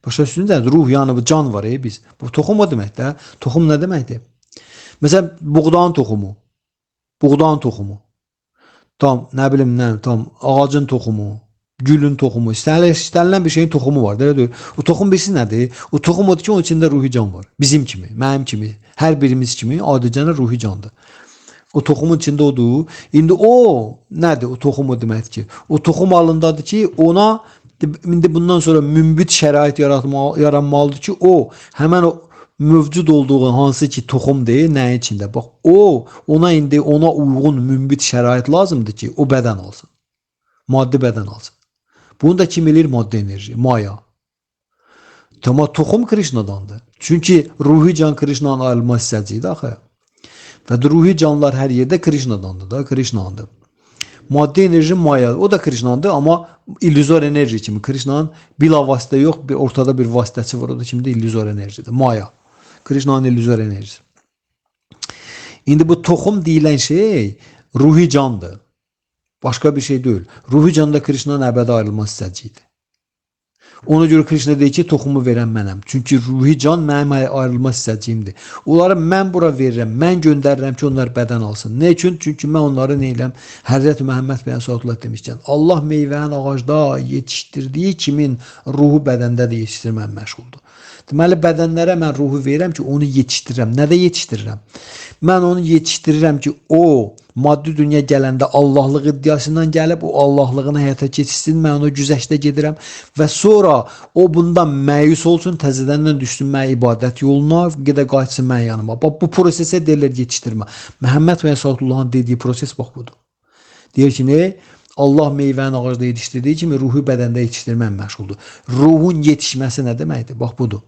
Başa düşdünüz? Ruh, yəni bu can var biz. Bu toxum o deməkdir. Toxum nə deməkdir? Məsələn, buğdanın toxumu. Buğdanın toxumu. Tam, nə bilim nə, tam ağacın toxumu, gülün toxumu, istənilən bir şeyin toxumu var. O toxum birisi nədir? O toxum odur ki, onun içində ruhi can var. Bizim kimi, mənim kimi, hər birimiz kimi adicənə ruhi candır. O toxumun içində odur. İndi o nədir? O toxum o deməkdir ki, o toxum alındadır ki, ona indi bundan sonra mümbit şərait yaranmalıdır ki, o həmən o mövcud olduğu hansı ki toxum deyil, nəyin içində? Bax, ona indi ona uyğun mümbit şərait lazımdır ki, o bədən alsın. Maddi bədən alsın. Bunu da kim elir? Maddi enerji, maya. Amma toxum Krishnadandır. Çünki ruhi can Krishnanın ayrılma hissəcidir axı. Və ruhi canlar hər yerdə Krishnadandır da, Krishnandır. Maddi enerji maya, o da Krishnandır, amma illüzor enerji kimi. Krishnanın bilavasitə yox, ortada bir vasitəsi var, o da kimdir? İllüzor enerjidir, maya. Krishnanın illüzor enerjisi. İndi bu toxum deyilən şey ruhi candır. Başqa bir şey deyil. Ruhi can da Krishnanın əbədi ayrılma hissəcidir. Ona görə Krishna deyir ki, toxumu verən mənəm. Çünki ruhi can mənim ayrılma hissəciyimdir. Onları mən bura verirəm, mən göndərirəm ki, onlar bədən alsın. Ne üçün? Çünki mən onları neyləm? Həzrət Məhəmməd bəyə sallallahu demişkən, Allah meyvəni ağacda yetişdirdiyi kimin ruhu bədəndə də yetişdirmən məşğuldur. Deməli, bədənlərə mən ruhu verirəm ki, onu yetişdirirəm. Nədə yetişdirirəm? Mən onu yetişdirirəm ki, o maddi dünya gələndə Allahlıq iddiasından gəlib, o Allahlığını həyata keçirsin, mən onu güzəşdə gedirəm və sonra o bundan məyus olsun, təzədəndən düşsün mən ibadət yoluna, gedə qayıtsın mən yanıma. Bax, bu prosesə deyirlər yetişdirmə. Məhəmməd və Əsədullahın dediyi proses bax budur. Deyir ki, ne? Allah meyvəni ağacda yetişdirdiyi kimi ruhu bədəndə yetişdirmən məşğuldur. Ruhun yetişməsi nə deməkdir? Bax budur.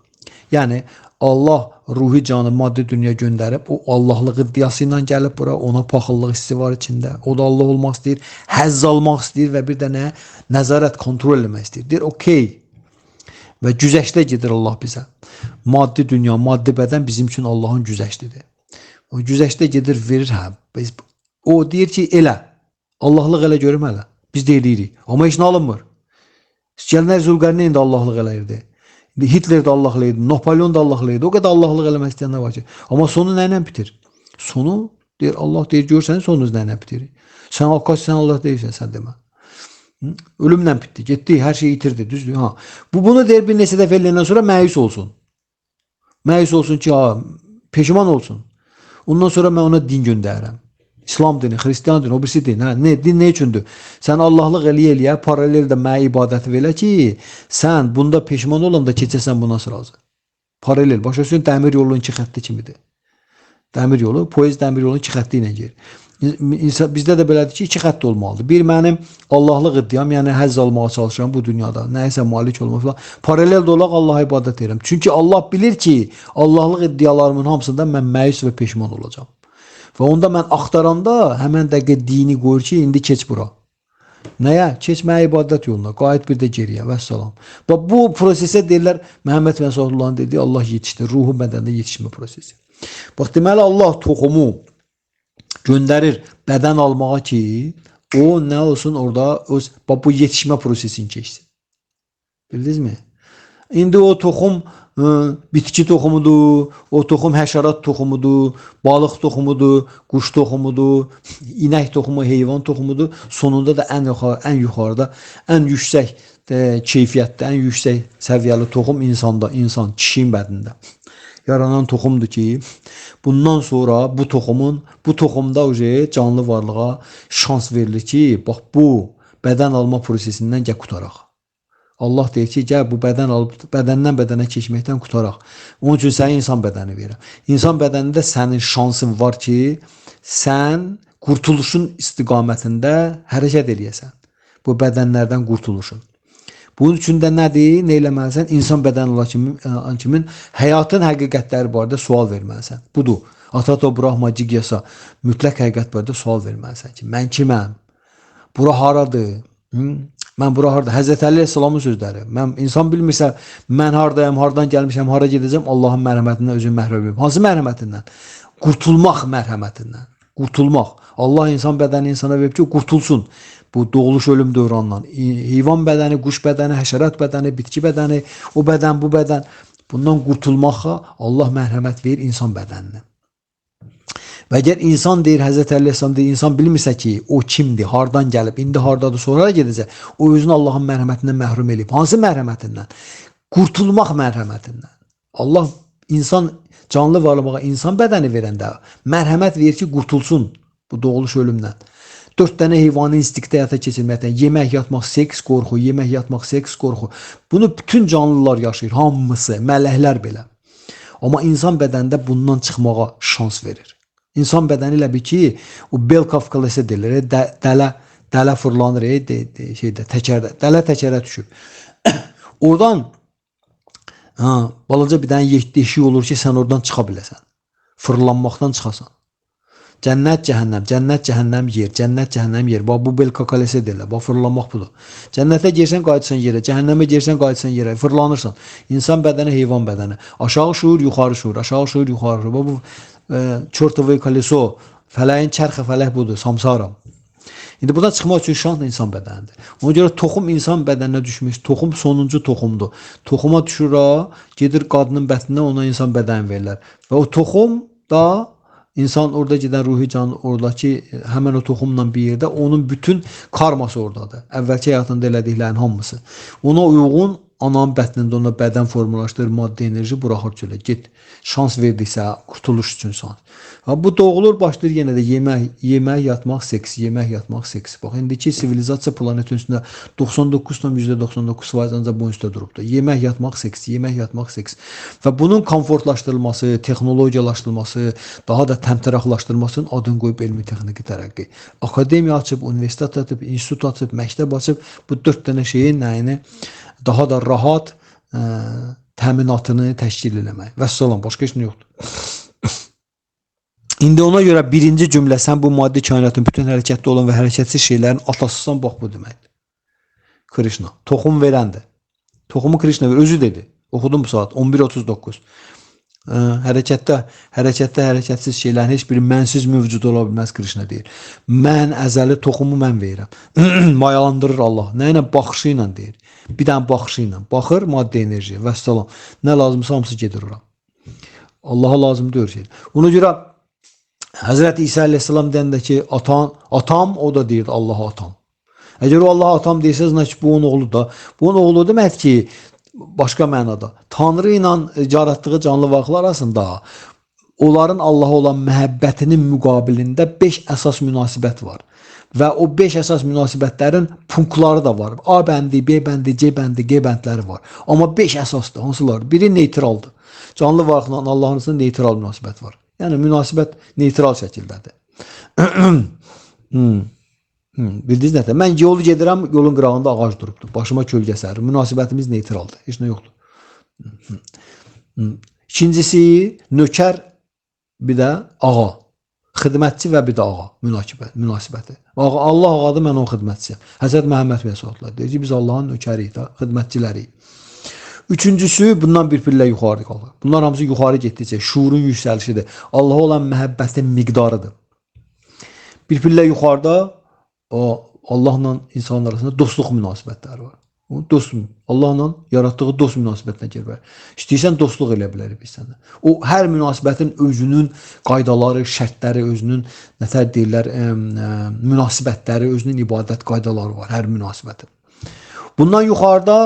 Yəni, Allah ruhi canı maddi dünya göndərib, o Allahlıq iddiası ilə gəlib bura, ona paxıllıq hissi var içində. O da Allah olmaq istəyir, həzz almaq istəyir və bir də nə? Nəzarət, kontrol eləmək istəyir. Deyir, okey. Və güzəşdə gedir Allah bizə. Maddi dünya, maddi bədən bizim üçün Allahın güzəşdidir. O güzəşdə gedir, verir həm. O deyir ki, elə. Allahlıq elə görüm hələ. Biz deyirik. Amma heç nə alınmır. Gələnlər Zülqərneyn də Allahlıq eləyirdi. Hitler də Allahlıq idi. Napolyon da Allahlıq idi. O qədər Allahlıq eləmək istəyənlər var ki. Amma sonu nə ilə bitir? Sonu, deyir, Allah deyir, görsən sonunuz nə ilə bitir? Sən Akkaş, sən Allah deyirsən, sən demə. Ölümlə bitdi, getdi, hər şeyi itirdi, düzdür. Bunu deyir, bir neçə dəfə eləyəndən sonra məyus olsun. Məyus olsun ki, peşman olsun. Ondan sonra mən ona din göndərirəm. İslam dini, Hristiyan dini, o birisi din. Din ne üçündür? Sən Allahlıq eləyə, paralel də mənə ibadəti verə ki, sən bunda peşman olanda keçəsən buna sırası. Paralel. Başa düşün, dəmir yolunun iki xətti kimidir. Dəmir yolu, poyez dəmir yolunun iki xətti ilə gedir. Bizdə də belədir ki, iki xətt olmalıdır. Bir mənim Allahlıq iddiam, yəni həzz almağa çalışıram bu dünyada, nəyəsə malik olmaq falan. Paralel də olaq Allaha ibadət edirəm. Çünki Allah bilir ki, Allahlıq iddialarımın hamısında mən məyus və peşman olacağım. Və onda mən axtaranda həmən dəqiqə dini qoyur ki, indi keç bura. Nəyə? Keçməyə ibadət yoluna. Qayıt bir də geriyə. Vəssalam. Bax bu prosesə deyirlər Məhəmməd Vəssalullahın dediyi Allah yetişdir. Ruhu bədəndə yetişmə prosesi. Bax deməli Allah toxumu göndərir bədən almağa ki, o nə olsun orada öz bax bu yetişmə prosesini keçsin. Bildinizmi? İndi o toxum bitki toxumudur, o toxum həşərat toxumudur, balıq toxumudur, quş toxumudur, inək toxumu, heyvan toxumudur. Sonunda da ən yuxarıda, ən yüksək keyfiyyətdə, ən yüksək səviyyəli toxum insanda, insan, kişinin bədənində yaranan toxumdur ki, bundan sonra bu toxumda canlı varlığa şans verilir ki, bax bu bədən alma prosesindən gəl qutaraq. Allah deyir ki, gəl bu bədəndən bədənə keçməkdən qutaraq. Onun üçün sənə insan bədəni verirəm. İnsan bədənində sənin şansın var ki, sən qurtuluşun istiqamətində hərəkət eləyəsən. Bu bədənlərdən qurtuluşun. Bunun üçün də nədir? Nə eləməlisən? İnsan bədəni olan kimin həyatın həqiqətləri barədə sual verməlisən. Budur. Atato Brahma Jigyasa mütləq həqiqət barədə sual verməlisən ki, mən kiməm? Bura haradır? Mən bura harada? Həzrət Əli Əleyhisselamın sözləri. Mən insan bilmirsə, mən hardayam, hardan gəlmişəm, hara gedəcəm, Allahın mərhəmətindən özümü məhrum edim. Hansı mərhəmətindən? Qurtulmaq mərhəmətindən. Qurtulmaq. Allah insan bədəni insana verib ki, qurtulsun. Bu doğuluş ölüm dövranından. Heyvan bədəni, quş bədəni, həşərat bədəni, bitki bədəni, o bədən, bu bədən. Bundan qurtulmağa Allah mərhəmət verir insan bədəninə. Və əgər insan deyir, Həzrət Əleyhisselam deyir, insan bilmirsə ki, o kimdir, hardan gəlib, indi hardadır, sonra gedəcək, o özünü Allahın mərhəmətindən məhrum edib. Hansı mərhəmətindən? Qurtulmaq mərhəmətindən. Allah insan canlı varlığa insan bədəni verəndə mərhəmət verir ki, qurtulsun bu doğuluş ölümdən. 4 dənə heyvanı instinktə həyata keçirməkdən, yemək, yatmaq, seks, qorxu, yemək, yatmaq, seks, qorxu. Bunu bütün canlılar yaşayır, hamısı, mələklər belə. Amma insan bədənində bundan çıxmağa şans verir. İnsan bədəni ilə bir ki, o Belkov klası deyilir, dələ fırlanır, dələ təkərə düşüb. Oradan balaca bir dənə deşik olur ki, sən oradan çıxa biləsən. Fırlanmaqdan çıxasan. Cənnət, cəhənnəm yer, cənnət, cəhənnəm yer. Bax, bu Belkov klası deyirlər, bax, fırlanmaq budur. Cənnətə girsən, qayıtsan yerə, cəhənnəmə girsən, qayıtsan yerə, fırlanırsan. İnsan bədəni, heyvan bədəni. Aşağı şuur, yuxarı şuur, aşağı şuur, yuxarı şuur. Bu çortovoy koleso, fələyin çərxi fələk budur, samsaram. İndi buradan çıxmaq üçün şans insan bədənidir. Ona görə toxum insan bədəninə düşmüş, toxum sonuncu toxumdur. Toxuma düşür, gedir qadının bətninə, ona insan bədəni verirlər. Və o toxum da İnsan orada gedən ruhi can oradakı həmən o toxumla bir yerdə onun bütün karması oradadır. Əvvəlki həyatında elədiklərin hamısı. Ona uyğun ananın bətnində ona bədən formalaşdırır, maddi enerji buraxır çölə. Get. Şans verdiksə qurtuluş üçün şans. Bu doğulur, başlayır yenə də yemək, yatmaq, seks, yemək, yatmaq, seks. Bax, indiki sivilizasiya planetin üstündə 99,99% ancaq bunun üstə durubdur. Yemək, yatmaq, seks, yemək, yatmaq, seks. Və bunun komfortlaşdırılması, texnologiyalaşdırılması, daha da təmtəraqlaşdırılmasının adını qoyub elmi texniki tərəqqi. Akademiya açıb, universitet açıb, institut açıb, məktəb açıb, bu 4 dənə şeyin nəyini daha da rahat təminatını təşkil eləmək. Vəssalam, başqa heç nə yoxdur. İndi ona görə birinci cümlə, sən bu maddi kainatın bütün hərəkətdə olan və hərəkətsiz şeylərin atasısan, bax bu deməkdir. Krishna. Toxum verəndir. Toxumu Krishna ver, özü dedi. Oxudum bu saat, 11:39. Hərəkətsiz şeylərin heç biri mənsiz mövcud ola bilməz, Krishna deyir. Mən əzəli toxumu mən verirəm. Mayalandırır Allah. Nə ilə? Baxışı ilə deyir. Bir dənə baxışı ilə. Baxır, maddi enerji, vəssalam. Nə lazımsa hamısı gedir ora. Allaha lazım deyir şey. Ona görə Həzrət İsa Aleyhisselam deyəndə ki, atam, o da deyir Allaha atam. Əgər o Allaha atam deyirsəz, bu onun oğlu da. Bu onun oğlu demək ki, başqa mənada. Tanrı ilə yaratdığı canlı varlıqlar arasında onların Allaha olan məhəbbətinin müqabilində 5 əsas münasibət var. Və o 5 əsas münasibətlərin punktları da var. A bəndi, B bəndi, C bəndi, G bəndləri var. Amma 5 əsasdır. Hansılar? Biri neytraldır. Canlı varlıqla Allahın arasında neytral münasibət var. Yəni münasibət neytral şəkildədir. Bildiniz nədir? Mən yolu gedirəm, yolun qırağında ağac durubdur. Başıma kölgə sərir. Münasibətimiz neytraldır. Heç nə yoxdur. İkincisi, nökər, bir də ağa. Xidmətçi və bir də ağa münasibəti. Allah ağadır, mən onun xidmətçisiyəm. Həzrət Məhəmməd Peyğəmbər deyir ki, biz Allahın nökəriyik də, xidmətçiləriyik. Üçüncüsü, bundan bir pillə yuxarı qalır. Bunlar hamısı yuxarı getdikcə şuurun yüksəlişidir. Allaha olan məhəbbətin miqdarıdır. Bir pillə yuxarıda Allahla insanlar arasında dostluq münasibətləri var. Dost, Allahla yaratdığı dost münasibətinə gəlir. İstəyirsən dostluq elə bilərik biz səndən. O hər münasibətin özünün qaydaları, şərtləri, özünün nətər deyirlər, münasibətləri, özünün ibadət qaydaları var hər münasibətin. Bundan yuxarıda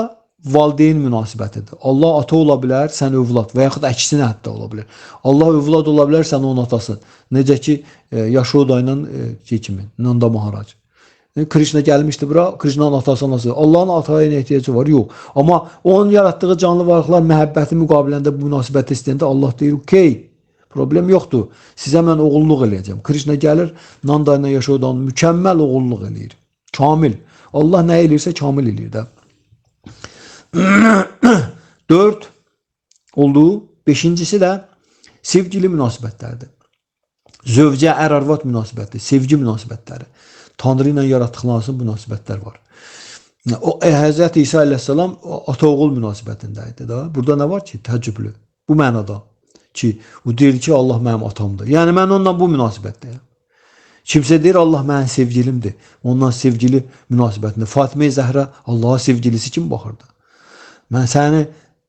valideyn münasibətidir. Allah ata ola bilər, sən övlad və yaxud əksinə hətta ola bilər. Allah övlad ola bilər, sən onun atası. Necə ki Yaşoda ilə kimi, Nanda Maharac. Krishna gəlmişdi bura, Krishna'nın atası nasıl? Allahın ataya ehtiyacı var, yox. Amma onun yaratdığı canlı varlıqlar məhəbbəti müqabilində bu münasibət istəyəndə Allah deyir, okey, problem yoxdur. Sizə mən oğulluq eləyəcəm. Krishna gəlir, Nanda ilə Yaşodan mükəmməl oğulluq eləyir. Kamil. Allah nə eləyirsə kamil eləyir də. 4 oldu. 5-incisi də sevgili münasibətlərdir. Zövcə, ər-arvad münasibətdir, sevgi münasibətləri. Tanrı ilə yaratdıqlarının münasibətlər var. O Həzrət İsa əleyhissalam ata-oğul münasibətindəydi də. Burada nə var ki? Təəccüblü. Bu mənada ki, o deyir ki, Allah mənim atamdır. Yəni mən onunla bu münasibətdəyəm. Kimsə deyir Allah mənim sevgilimdir. Ondan sevgili münasibətində. Fatimə Zəhra Allah'a sevgilisi kimi baxırdı. Mən səni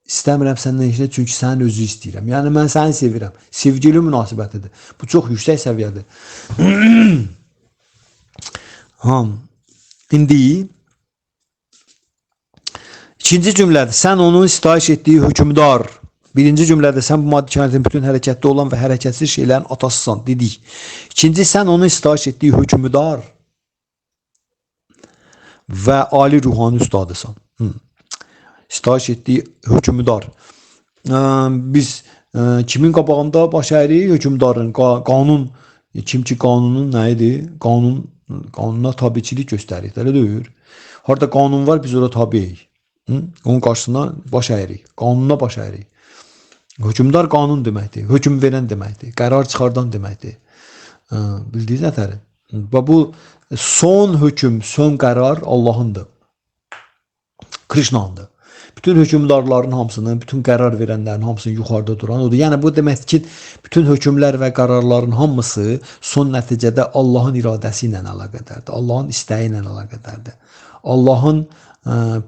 istəmirəm səndən heç nə, çünki sənin özü istəyirəm. Yəni mən səni sevirəm. Sevgili münasibətidir. Bu çox yüksək səviyyədir. İndi ikinci cümlədə sən onun sitayiş etdiyi hökümdar. Birinci cümlədə sən bu maddi kainatın bütün hərəkətdə olan və hərəkətsiz şeylərin atasısan dedik. İkinci sən onun sitayiş etdiyi hökümdar və ali ruhani ustadısan. Sitayiş etdiyi hökümdar. Biz kimin qabağında baş əyirik? Hökümdarın, qanun. Kim ki qanunun nə idi? Qanuna tabiçilik göstərik, elə deyil. Harada qanun var, biz orada tabiyik. Onun qarşısına baş əyirik, qanuna baş əyirik. Hökümdar qanun deməkdir, hökm verən deməkdir, qərar çıxardan deməkdir. Bildiyiniz nətəri? Və bu son hökm, son qərar Allahındır. Krishna'ndır. Bütün hökümdarların hamısının, bütün qərar verənlərin hamısının yuxarıda duran odur. Yəni bu deməkdir ki, bütün hökmlər və qərarların hamısı son nəticədə Allahın iradəsi ilə əlaqədardır. Allahın istəyi ilə əlaqədardır. Allahın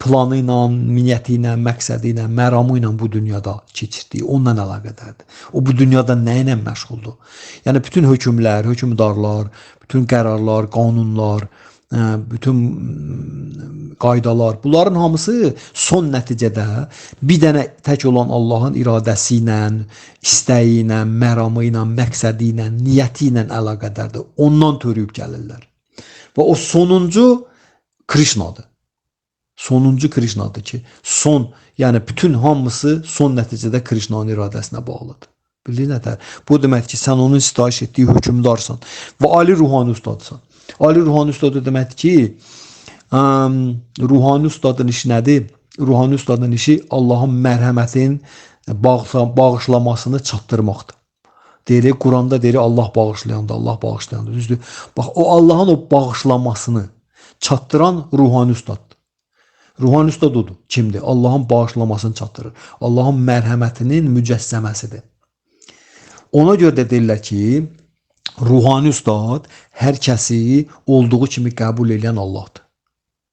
planı ilə, niyyəti ilə, məqsədi ilə, məramı ilə bu dünyada keçirdiyi, onunla əlaqədardır. O bu dünyada nə ilə məşğuldur? Yəni bütün hökmlər, hökmdarlar, bütün qərarlar, qanunlar, bütün qaydalar, bunların hamısı son nəticədə bir dənə tək olan Allahın iradəsi ilə, istəyi ilə, məramı ilə, məqsədi ilə, niyyəti ilə əlaqədardır. Ondan törüyüb gəlirlər. Və o sonuncu Krishna'dır. Sonuncu Krishna'dır ki, son, yəni bütün hamısı son nəticədə Krishna'nın iradəsinə bağlıdır. Bildiyiniz nətər? Bu demək ki, sən onun sitayiş etdiyi hökümdarsan və ali ruhani ustadsan. Ali ruhani ustadı deməkdir ki, ruhani ustadın işi nədir? Ruhani ustadın işi Allahın mərhəmətin bağışlamasını çatdırmaqdır. Deyirik, Quranda deyirik, Allah bağışlayandır, Allah bağışlayandır. Düzdür? Bax, o Allahın o bağışlamasını çatdıran ruhani ustaddır. Ruhani ustad odur. Kimdir? Allahın bağışlamasını çatdırır. Allahın mərhəmətinin mücəssəməsidir. Ona görə də deyirlər ki, ruhani ustad hər kəsi olduğu kimi qəbul edən Allahdır.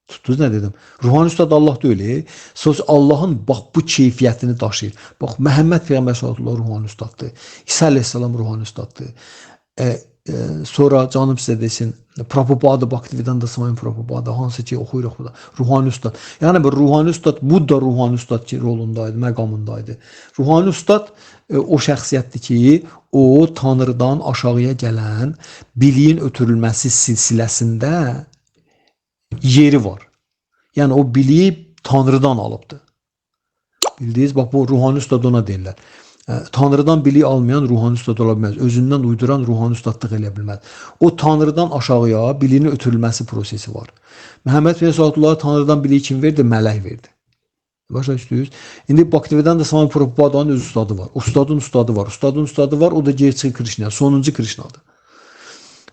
Tutdunuz nə dedim? Ruhani ustad Allah deyil. Söz Allahın bax bu keyfiyyətini daşıyır. Bax Məhəmməd Peyğəmbər sallallahu ruhani ustaddır. İsa əleyhissalam ruhani ustaddır. Sonra canım sizə desin, Prabhupada Bhaktivedanta Swami Prabhupada, hansı ki oxuyuruq burada, ruhani ustad. Yəni bu ruhani ustad, Budda ruhani ustad ki rolundaydı, məqamındaydı. Ruhani ustad o şəxsiyyətdir ki, o Tanrıdan aşağıya gələn biliyin ötürülməsi silsiləsində yeri var. Yəni o biliyi Tanrıdan alıbdır. Bildiniz, bax bu ruhani ustad ona deyirlər. Tanrıdan biliyi almayan ruhani ustad ola bilməz. Özündən uyduran ruhani ustadlıq elə bilməz. O Tanrıdan aşağıya biliyinin ötürülməsi prosesi var. Məhəmməd Peyğəmbər Tanrıdan biliyi kim verdi? Mələk verdi. Başa düşdünüz? İndi Bhaktivedanta Swami Prabhupadanın öz ustadı var. Ustadın ustadı var. Ustadın ustadı var. O da gerçək Krishna. Sonuncu Krishna'dır.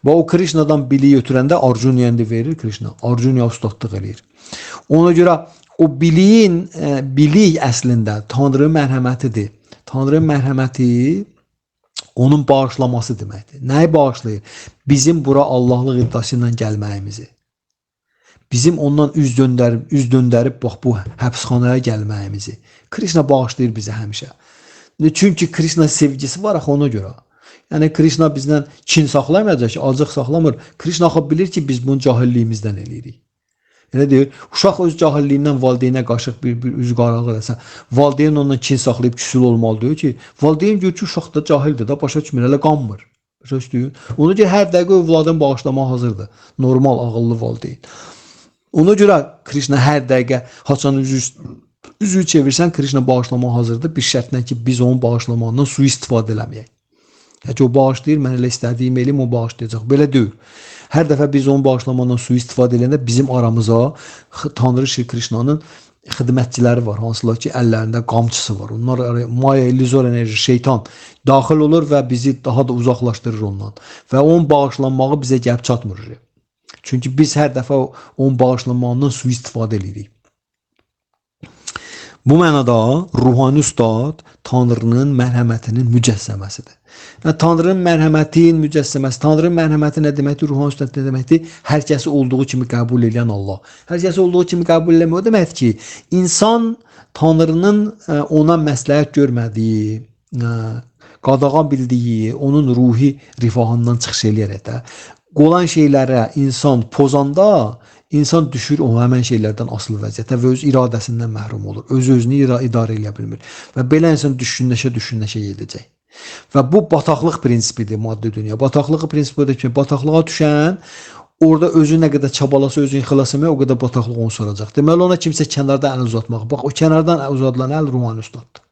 Və o Krishna'dan biliyi ötürəndə Arjuna'ya indi verir Krishna. Arjuna'ya ustadlıq eləyir. Ona görə o bilik əslində Tanrının mərhəmətidir. Tanrının mərhəməti onun bağışlaması deməkdir. Nəyi bağışlayır? Bizim bura Allahlıq iddiası ilə gəlməyimizi. Bizim ondan üz döndərib bax bu həbsxanaya gəlməyimizi. Krishna bağışlayır bizə həmişə. Çünki Krishna sevgisi var axı ona görə. Yəni Krishna bizdən kin saxlamayacaq ki, acıq saxlamır. Krishna axı bilir ki, biz bunu cahilliyimizdən eləyirik. Elə deyir, uşaq öz cahilliyindən valideynə qaşıq bir üz qarağı eləsə, valideyn ondan kin saxlayıb küsül olmalı deyir ki, valideyn görür ki, uşaq da cahildir da, başa düşmür, elə qanmır. Başa düşdür. Ona görə hər dəqiqə övladını bağışlamağa hazırdır. Normal, ağıllı valideyn. Ona görə Krishna hər dəqiqə haçan üzü çevirsən, Krishna bağışlamağa hazırdır. Bir şərtlə ki, biz onun bağışlamağından sui-istifadə eləməyək. Yəni ki, o bağışlayır, mən elə istədiyim eləyim, o bağışlayacaq. Belə deyil. Hər dəfə biz onun bağışlamağından sui-istifadə eləyəndə bizim aramıza Tanrı Şri Krishnanın xidmətçiləri var, hansılar ki, əllərində qamçısı var. Onlar maya, illüzor enerji, şeytan daxil olur və bizi daha da uzaqlaşdırır ondan. Və onun bağışlanmağı bizə gəlib çatmır. Çünki biz hər dəfə onun bağışlanmağından sui-istifadə edirik. Bu mənada ruhani ustad Tanrının mərhəmətinin mücəssəməsidir. Yəni, Tanrının mərhəmətin mücəssəməsi, Tanrının mərhəməti nə deməkdir, ruhani ustad nə deməkdir? Hər kəsi olduğu kimi qəbul edən Allah. Hər kəsi olduğu kimi qəbul eləmək o deməkdir ki, insan Tanrının ona məsləhət görmədiyi, qadağan bildiyi, onun ruhi rifahından çıxış eləyərək də, qolan şeylərə insan pozanda, insan düşür o həmən şeylərdən asılı vəziyyətə və öz iradəsindən məhrum olur. Öz-özünü idarə edə bilmir. Və belə insan düşünləşə gedəcək. Və bu bataqlıq prinsipidir maddi dünya. Bataqlıq prinsipi odur ki, bataqlığa düşən orada özü nə qədər çabalasa özünü xilas etmək, o qədər bataqlıq onu soracaq. Deməli ona kimsə kənardan əl uzatmaq. Bax o kənardan uzadılan əl ruhani ustaddır.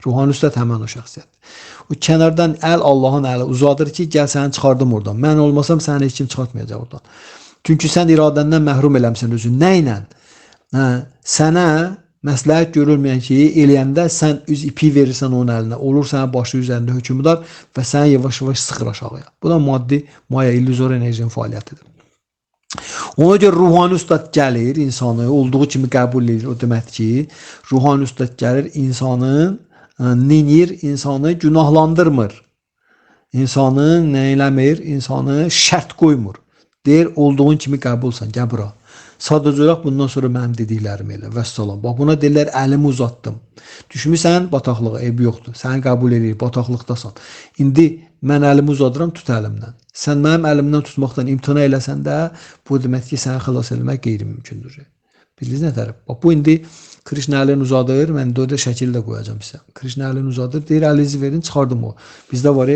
Ruhani ustad həmən o şəxsiyyətdir. O kənardan əl Allahın əli uzadır ki, gəl səni çıxardım oradan. Mən olmasam səni heç kim çıxartmayacaq oradan. Çünki sən iradəndən məhrum eləmsən özün. Nə ilə? Sənə məsləhət görülməyən şeyi eləyəndə sən üz ipi verirsən onun əlinə. Olur sənin başı üzərində hökümdar və səni yavaş-yavaş sıxır aşağıya. Bu da maddi, maya, illüzor enerjinin fəaliyyətidir. Ona görə ruhani ustad gəlir, insanı olduğu kimi qəbul edir. O deməkdir ki, ruhani ustad gəlir, insanı nenir, insanı günahlandırmır. İnsanı nə eləmir, insanı şərt qoymur. Deyir, olduğun kimi qəbulsan, gəl bura. Sadəcə olaraq bundan sonra mənim dediklərimi elə. Vəssalam. Bax, buna deyirlər, əlimi uzatdım. Düşmüsən bataqlığa, eybi yoxdur. Səni qəbul edir, bataqlıqdasan. İndi mən əlimi uzadıram, tut əlimdən. Sən mənim əlimdən tutmaqdan imtina eləsən də, bu demək ki, səni xilas etmək qeyri-mümkündür. Bildiniz nə tərəf? Bax, bu indi Krishna əlini uzadır, mən də şəkil də qoyacam sizə. Krishna əlini uzadır, deyir, əlinizi verin, çıxardım o. Bizdə var,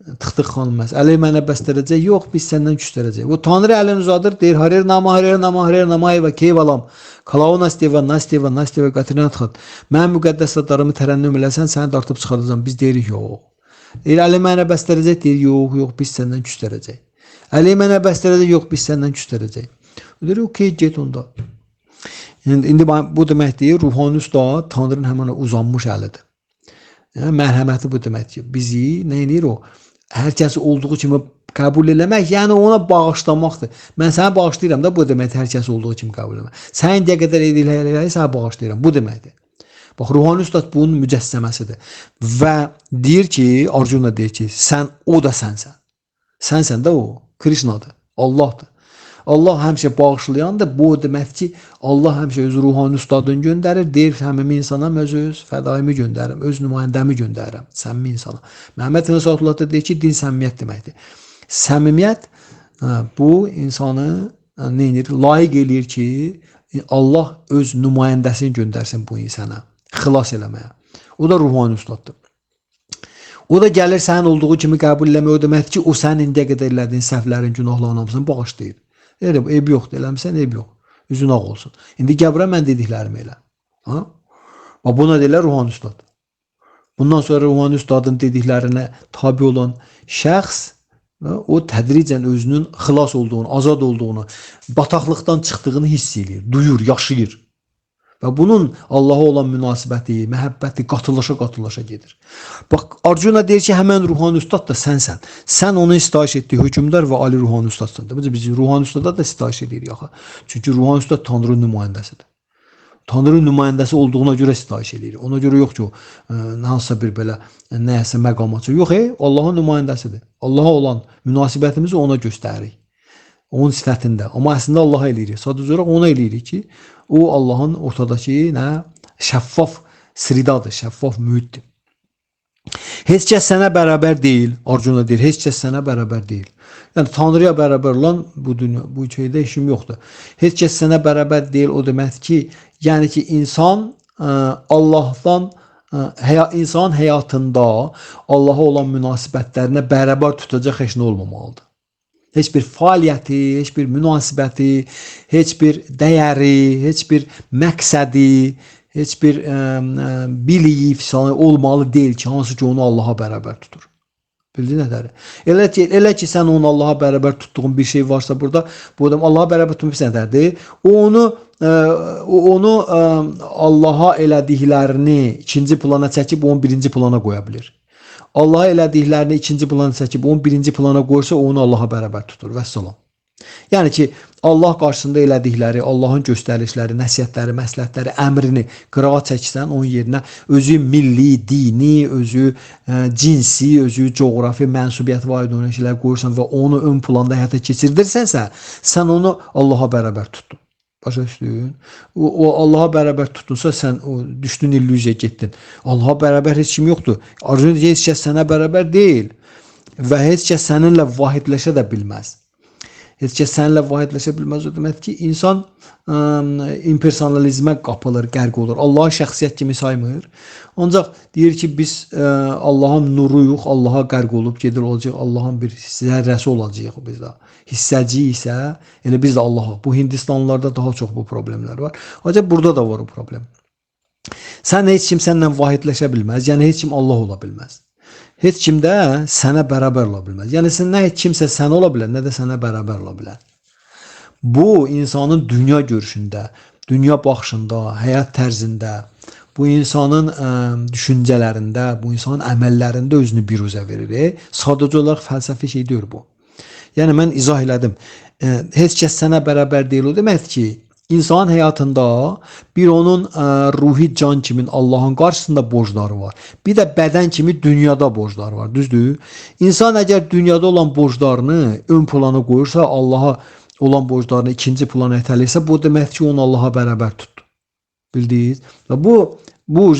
tıx-tıx xanım, əli mənə bəstərəcək, yox, biz səndən küstərəcək. O Tanrı əlini uzadır, deyir, Harer nama, Harer nama, Harer nama, və keyvalam, Kalavu Nasteva, Nasteva, Nasteva, Qatrinatxat. Mən müqəddəs adlarımı tərənnüm eləsən, səni dartıb çıxardacam, biz deyirik, yox. Deyir, əli mənə bəstərəcək, deyir, yox, yox, biz səndən küstərəcək. Əli mənə bəstərəcək, yox, biz səndən küstərəcək. Deyir, okey, get onda. İndi bu deməkdir, ruhani ustad Tanrının həmən uzanmış əlidir. Yəni, mərhəməti bu deməkdir. Bizi nə edir o? Hər kəsi olduğu kimi qəbul eləmək, yəni ona bağışlamaqdır. Mən səni bağışlayıram da, bu deməkdir, hər kəsi olduğu kimi qəbul eləmək. Sən indiyə qədər ediləyələri səni bağışlayıram, bu deməkdir. Bax, ruhani ustad bunun mücəssəməsidir. Və deyir ki, Arjuna deyir ki, sən o da sənsən. Sənsən də o, Krishnadır, Allahdır. Allah həmişə bağışlayandır. Bu demək ki, Allah həmişə öz ruhani ustadını göndərir. Deyir, həmimi insana öz fədaimi göndərirəm, öz nümayəndəmi göndərirəm, səmimi insana. Məhəmməd Rəsulullah da deyir ki, din səmimiyyət deməkdir. Səmimiyyət bu insanı layiq eləyir ki, Allah öz nümayəndəsini göndərsin bu insana, xilas eləməyə. O da ruhani ustaddır. O da gəlir sənin olduğu kimi qəbul eləmək, o deməkdir ki, o sənin indiyə qədər elədiyin səhvlərin, günahların hamısını bağışlayır. Eybi yoxdur, eləmirsən, eybi yox. Üzün ağ olsun. İndi gəbirə mən dediklərimi elə. Buna deyirlər ruhani ustad. Bundan sonra ruhani ustadın dediklərinə tabi olan şəxs o tədricən özünün xilas olduğunu, azad olduğunu, bataqlıqdan çıxdığını hiss edir, duyur, yaşayır. Və bunun Allaha olan münasibəti, məhəbbəti qatılaşa gedir. Bax, Arjuna deyir ki, həmən ruhani ustad da sənsən. Sən onun sitayiş etdiyi hökmdar və ali ruhani ustadsan. Biz ruhani ustada da sitayiş edirik axı. Çünki ruhani ustad Tanrının nümayəndəsidir. Tanrının nümayəndəsi olduğuna görə sitayiş edirik. Ona görə yox ki, o hansısa bir belə nəyəsə məqama çıxır. Yox, Allahın nümayəndəsidir. Allaha olan münasibətimizi ona göstəririk. Onun sifətində. Amma əslində Allaha eləyirik. Sadəcə olaraq ona eləyirik ki, o Allahın ortadakı şəffaf sridadır, şəffaf mühitdir. Heç kəs sənə bərabər deyil. Arjuna deyir, heç kəs sənə bərabər deyil. Yəni Tanrıya bərabər olan bu dünya, bu şeydə işim yoxdur. Heç kəs sənə bərabər deyil o deməkdir ki, yəni ki insan Allahdan insan həyatında Allaha olan münasibətlərinə bərabər tutacaq heç nə olmamalıdır. Heç bir fəaliyyəti, heç bir münasibəti, heç bir dəyəri, heç bir məqsədi, heç bir biliyi olmalı deyil ki, hansı ki onu Allaha bərabər tutur. Bildin nədəri? Elə ki sən onu Allaha bərabər tutduğun bir şey varsa burada, bu adam Allaha bərabər tutmuş nədərdir? O onu Allaha elədiklərini ikinci plana çəkib onu birinci plana qoya bilir. Allaha elədiklərini ikinci plana çəkib onu birinci plana qoysa onu Allaha bərabər tutur. Vəssalam. Yəni ki, Allah qarşısında elədikləri, Allahın göstərişləri, nəsihətləri, məsləhətləri, əmrini qırağa çəksən, onun yerinə özü milli, dini, özü cinsi, özü coğrafi, mənsubiyyət və aid olan şeylər qoyursan və onu ön planda həyata keçirdirsənsə, sən onu Allaha bərabər tutdun. Başa düşdün? O Allaha bərabər tutunsa sən düşdün illüziya getdin. Allaha bərabər heç kim yoxdur. Arjuna heç kəs sənə bərabər deyil və heç kəs səninlə vahidləşə də bilməz. Heç kəs səninlə vahidləşə bilməz o demək ki, insan impersonalizmə qapılır, qərq olur. Allahı şəxsiyyət kimi saymır. Ancaq deyir ki, biz Allahın nuruyuq, Allaha qərq olub gedir olacaq, Allahın bir zərrəsi olacaq biz də. Hissəci isə elə biz də Allahıq. Bu Hindistanlılarda daha çox bu problemlər var. Ancaq burada da var o problem. Sən heç kim səndən vahidləşə bilməz, yəni heç kim Allah ola bilməz. Heç kim də sənə bərabər ola bilməz. Yəni nə heç kimsə sənə ola bilər, nə də sənə bərabər ola bilər. Bu insanın dünya görüşündə, dünya baxışında, həyat tərzində, bu insanın düşüncələrində, bu insanın əməllərində özünü biruzə verir. Sadəcə olaraq fəlsəfi şey deyil bu. Yəni mən izah elədim. Heç kəs sənə bərabər deyil o deməkdir ki, İnsanın həyatında bir onun ruhi can kimin Allahın qarşısında borcları var. Bir də bədən kimi dünyada borcları var. Düzdür? İnsan əgər dünyada olan borclarını ön plana qoyursa, Allaha olan borclarını ikinci plana itəlirsə, bu deməkdir ki, onu Allaha bərabər tutdu. Bildiniz? Bu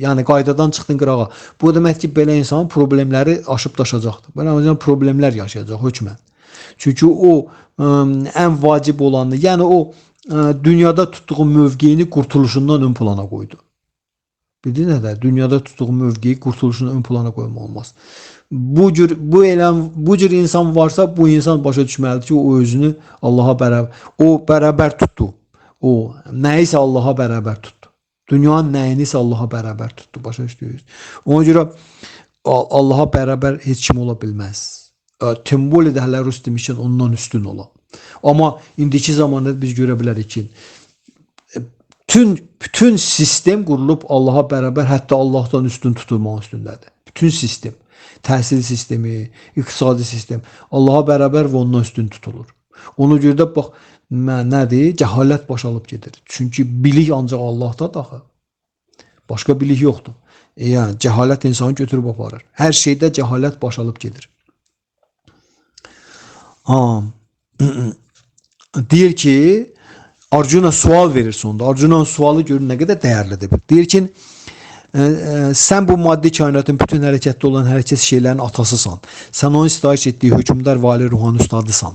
yəni qaydadan çıxdın qırağa. Bu demək ki, belə insanın problemləri aşıb daşacaqdır. Belə insan problemlər yaşayacaq hökmən. Çünki o ən vacib olanı, yəni o dünyada tutduğu mövqeyini qurtuluşundan ön plana qoydu. Bildin nə də? Dünyada tutduğu mövqeyi qurtuluşundan ön plana qoymaq olmaz. Bu cür insan varsa, bu insan başa düşməlidir ki, o özünü Allaha bərabər tutdu. O nəyisə Allaha bərabər tutdu. Dünyanın nəyinisə Allaha bərabər tutdu. Başa düşdünüz? Ona görə Allaha bərabər heç kim ola bilməz. Tüm bolli dəhlər rus demişkən ondan üstün ola. Amma indiki zamanda biz görə bilərik ki, bütün sistem qurulub Allaha bərabər, hətta Allahdan üstün tutulmaq üstündədir. Bütün sistem, təhsil sistemi, iqtisadi sistem Allaha bərabər və ondan üstün tutulur. Ona görə də bax, nədir? Cəhalət başalıb gedir. Çünki bilik ancaq Allahdadır axı. Başqa bilik yoxdur. Yəni, cəhalət insanı götürüb aparır. Hər şeydə cəhalət başalıb gedir. Deyir ki, Arjuna sual verir sonunda. Arjuna'nın sualı görün nə qədər dəyərlidir. Deyir ki, sən bu maddi kainatın bütün hərəkətdə olan hərəkət şeylərin atasısan. Sən onun sitayiş etdiyi hökmdar vali ruhani ustadısan.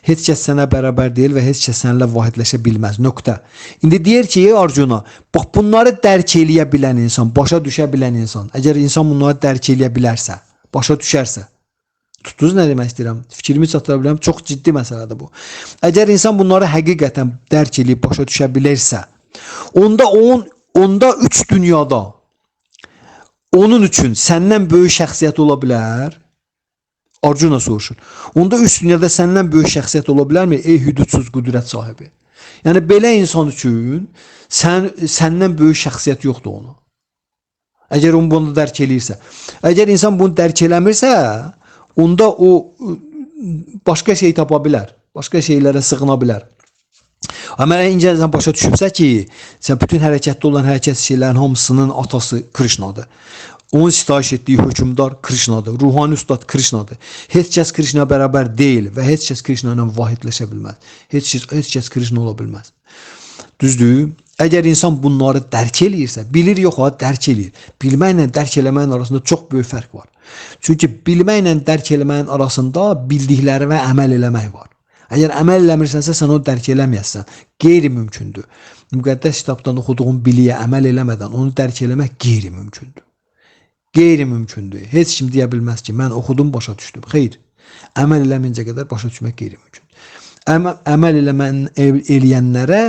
Heç kəs sənə bərabər deyil və heç kəs sənlə vahidləşə bilməz. Nöqtə. İndi deyir ki, Arjuna, bax bunları dərk eləyə bilən insan, başa düşə bilən insan, əgər insan bunları dərk eləyə bilərsə, başa düşərsə, tutdunuz nə demək istəyirəm? Fikrimi çatdıra bilirəm. Çox ciddi məsələdir bu. Əgər insan bunları həqiqətən dərk edib başa düşə bilirsə, onda üç dünyada onun üçün səndən böyük şəxsiyyət ola bilər? Arjuna soruşur. Onda üç dünyada səndən böyük şəxsiyyət ola bilərmi? Ey hüdudsuz qüdrət sahibi. Yəni belə insan üçün səndən böyük şəxsiyyət yoxdur onu. Əgər onu bunu dərk eləyirsə. Əgər insan bunu dərk eləmirsə, onda o başqa şey tapa bilər. Başqa şeylərə sığına bilər. Amma incə insan başa düşübsə ki, sən bütün hərəkətdə olan hərəkət şeylərin hamısının atası Krishnadır. Onun sitayiş etdiyi hökümdar Krishnadır. Ruhani ustad Krishnadır. Heç kəs Krishna bərabər deyil və heç kəs Krishna ilə vahidləşə bilməz. Heç kəs Krishna ola bilməz. Düzdür? Əgər insan bunları dərk eləyirsə, bilir yox ha, dərk eləyir. Bilməklə dərk eləməyin arasında çox böyük fərq var. Çünki bilməklə dərk eləməyin arasında bildikləri və əməl eləmək var. Əgər əməl eləmirsənsə, sən onu dərk eləməyəsən. Qeyri-mümkündür. Müqəddəs kitabdan oxuduğun biliyə əməl eləmədən onu dərk eləmək qeyri-mümkündür. Qeyri-mümkündür. Heç kim deyə bilməz ki, mən oxudum, başa düşdüm. Xeyr. Əməl eləməyincə qədər başa düşmək qeyri-mümkündür. Əməl eləyənlərə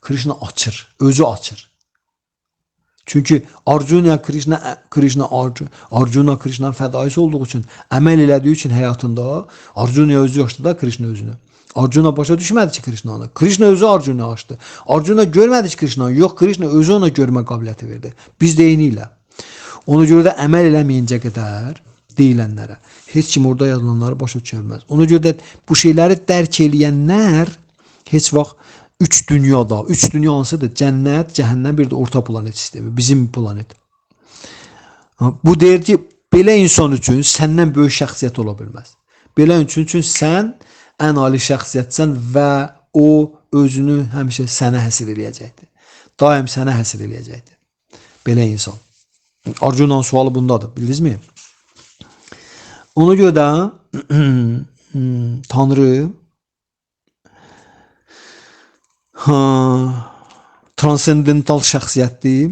Krishna açır, özü açır. Çünki Arjuna Krishna'nın fədaisi olduğu üçün, əməl elədiyi üçün həyatında Arjuna özü açdı da Krishna özünü. Arjuna başa düşmədi ki Krishna'nı. Krishna özü Arjuna açdı. Arjuna görmədi ki Krishna'nı. Yox, Krishna özü ona görmə qabiliyyəti verdi. Biz də eyni ilə. Ona görə də əməl eləməyincə qədər deyilənlərə heç kim orada yazılanları başa düşə bilməz. Ona görə də bu şeyləri dərk eləyənlər heç vaxt üç dünya hansıdır? Cənnət, cəhənnəm, bir də orta planet sistemi. Bizim planet. Bu deyir ki, belə insan üçün səndən böyük şəxsiyyət ola bilməz. Belə insan üçün sən ən ali şəxsiyyətsən və o özünü həmişə sənə həsr eləyəcəkdir. Daim sənə həsr eləyəcəkdir. Belə insan. Arjuna'nın sualı bundadır. Bildinizmi? Ona görə də Tanrı transendental şəxsiyyətdir.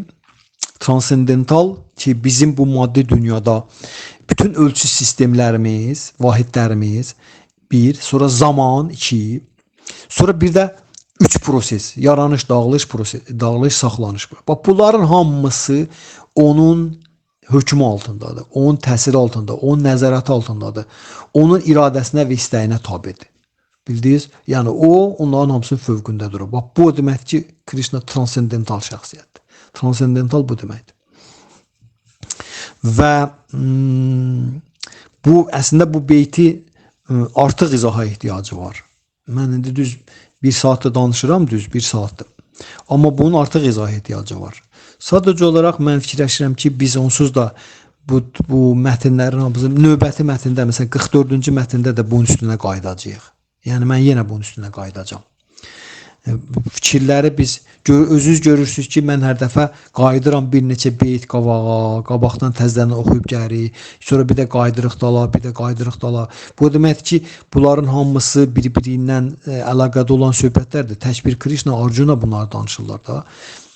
Transendental ki, bizim bu maddi dünyada bütün ölçü sistemlərimiz, vahidlərimiz, bir, sonra zaman, iki, sonra bir də üç proses, yaranış, dağılış, saxlanış. Bax, bunların hamısı onun hökmü altındadır, onun təsiri altında, onun nəzarəti altındadır, onun iradəsinə və istəyinə tabidir. Bildiniz? Yəni o, onların hamısının fövqündə durur. Bax, bu demək ki, Krishna transendental şəxsiyyətdir. Transendental bu deməkdir. Və bu, əslində bu beyti artıq izaha ehtiyacı var. Mən indi düz bir saatda danışıram, düz bir saatda. Amma bunun artıq izaha ehtiyacı var. Sadəcə olaraq mən fikirləşirəm ki, biz onsuz da bu mətnlərin hamısı, növbəti mətndə, məsələn 44-cü mətndə də bunun üstünə qayıdacağıq. Yəni mən yenə bunun üstünə qayıdacağam. Fikirləri biz özünüz görürsünüz ki, mən hər dəfə qayıdıram bir neçə beyt qabağa, qabaqdan təzədən oxuyub gəlirik. Sonra bir də qayıdırıq dala, bir də qayıdırıq dala. Bu deməkdir ki, bunların hamısı bir-birindən əlaqədə olan söhbətlərdir. Tək bir Krishna, Arjuna bunları danışırlar da.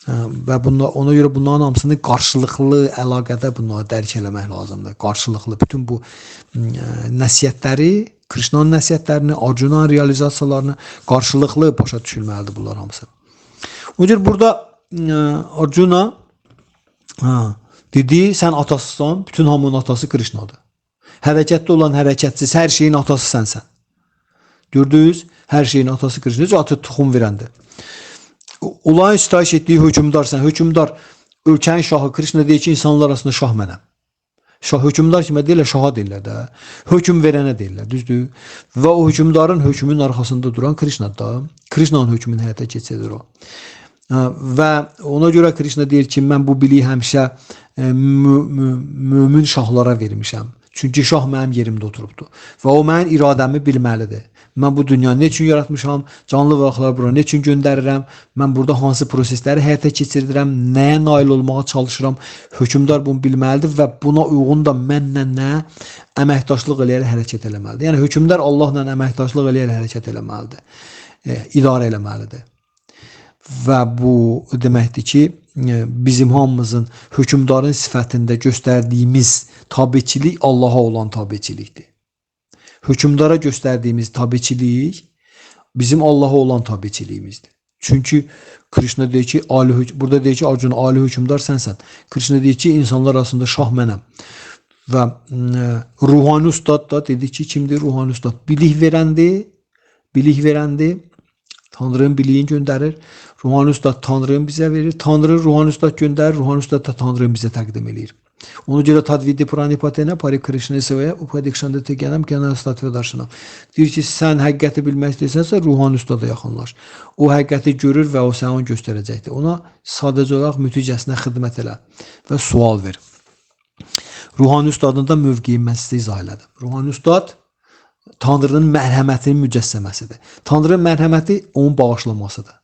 Və ona görə bunların hamısını qarşılıqlı əlaqədə bunları dərk eləmək lazımdır. Qarşılıqlı bütün bu nəsihətləri, Krishna'nın nəsihətlərini, Arjuna'nın realizasiyalarını qarşılıqlı başa düşülməlidir bunlar hamısı. O cür burada Arjuna dedi, sən atasısan, bütün hamının atası Krishna'dır. Hərəkətdə olan hərəkətsiz, hər şeyin atası sənsən. Gördünüz? Hər şeyin atası Krishna'dır, atı toxum verəndir. Olayın sitayiş etdiyi hökümdarsan, hökümdar ölkənin şahı Krishna deyir ki, insanlar arasında şah mənəm. Hökümdar kimə deyirlər? Şaha deyirlər də. Hökm verənə deyirlər, düzdür? Və o hökümdarın hökmünün arxasında duran Krishna'dır da. Krishna'nın hökmünü həyata keçirir o. Və ona görə Krishna deyir ki, mən bu biliyi həmişə mömin şahlara vermişəm. Çünki şah mənim yerimdə oturubdur. Və o mənim iradəmi bilməlidir. Mən bu dünyanı ne üçün yaratmışam? Canlı varlıqları bura ne üçün göndərirəm? Mən burada hansı prosesləri həyata keçirdirəm? Nəyə nail olmağa çalışıram? Hökümdar bunu bilməlidir və buna uyğun da mənlə nə əməkdaşlıq eləyərək hərəkət eləməlidir. Yəni hökümdar Allahla əməkdaşlıq eləyərək hərəkət eləməlidir. İdarə eləməlidir. Və bu deməkdir ki, bizim hamımızın hökümdarın sifətində göstərdiyimiz tabiçilik Allaha olan tabiçilikdir. Hökümdara göstərdiyimiz tabiçilik bizim Allaha olan tabiçiliyimizdir. Çünki Krishna deyir ki, burada deyir ki, Arjuna ali hökümdar sənsən. Krishna deyir ki, insanlar arasında şah mənəm. Və ruhani ustad da dedi ki, kimdir ruhani ustad? Bilik verəndir. Tanrı'nın biliyini göndərir. Ruhani Ustad Tanrı'nı bizə verir. Tanrı Ruhani Ustad göndərir. Ruhani Ustad da Tanrı'nı bizə təqdim edir. Ona görə Tadvidi Pranipatena Pari Krishna Sevaya Upadikşanda Teganam Kenan Ustad ve Darşınam. Deyir ki, sən həqiqəti bilmək istəsənsə Ruhani Ustada yaxınlaş. O həqiqəti görür və o sənə onu göstərəcəkdir. Ona sadəcə olaraq müthiccəsinə xidmət elə və sual ver. Ruhani Ustadın da mövqeyi mən sizə izah elədim. Ruhani Ustad Tanrı'nın mərhəmətinin mücəssəməsidir. Tanrı'nın mərhəməti onun bağışlamasıdır.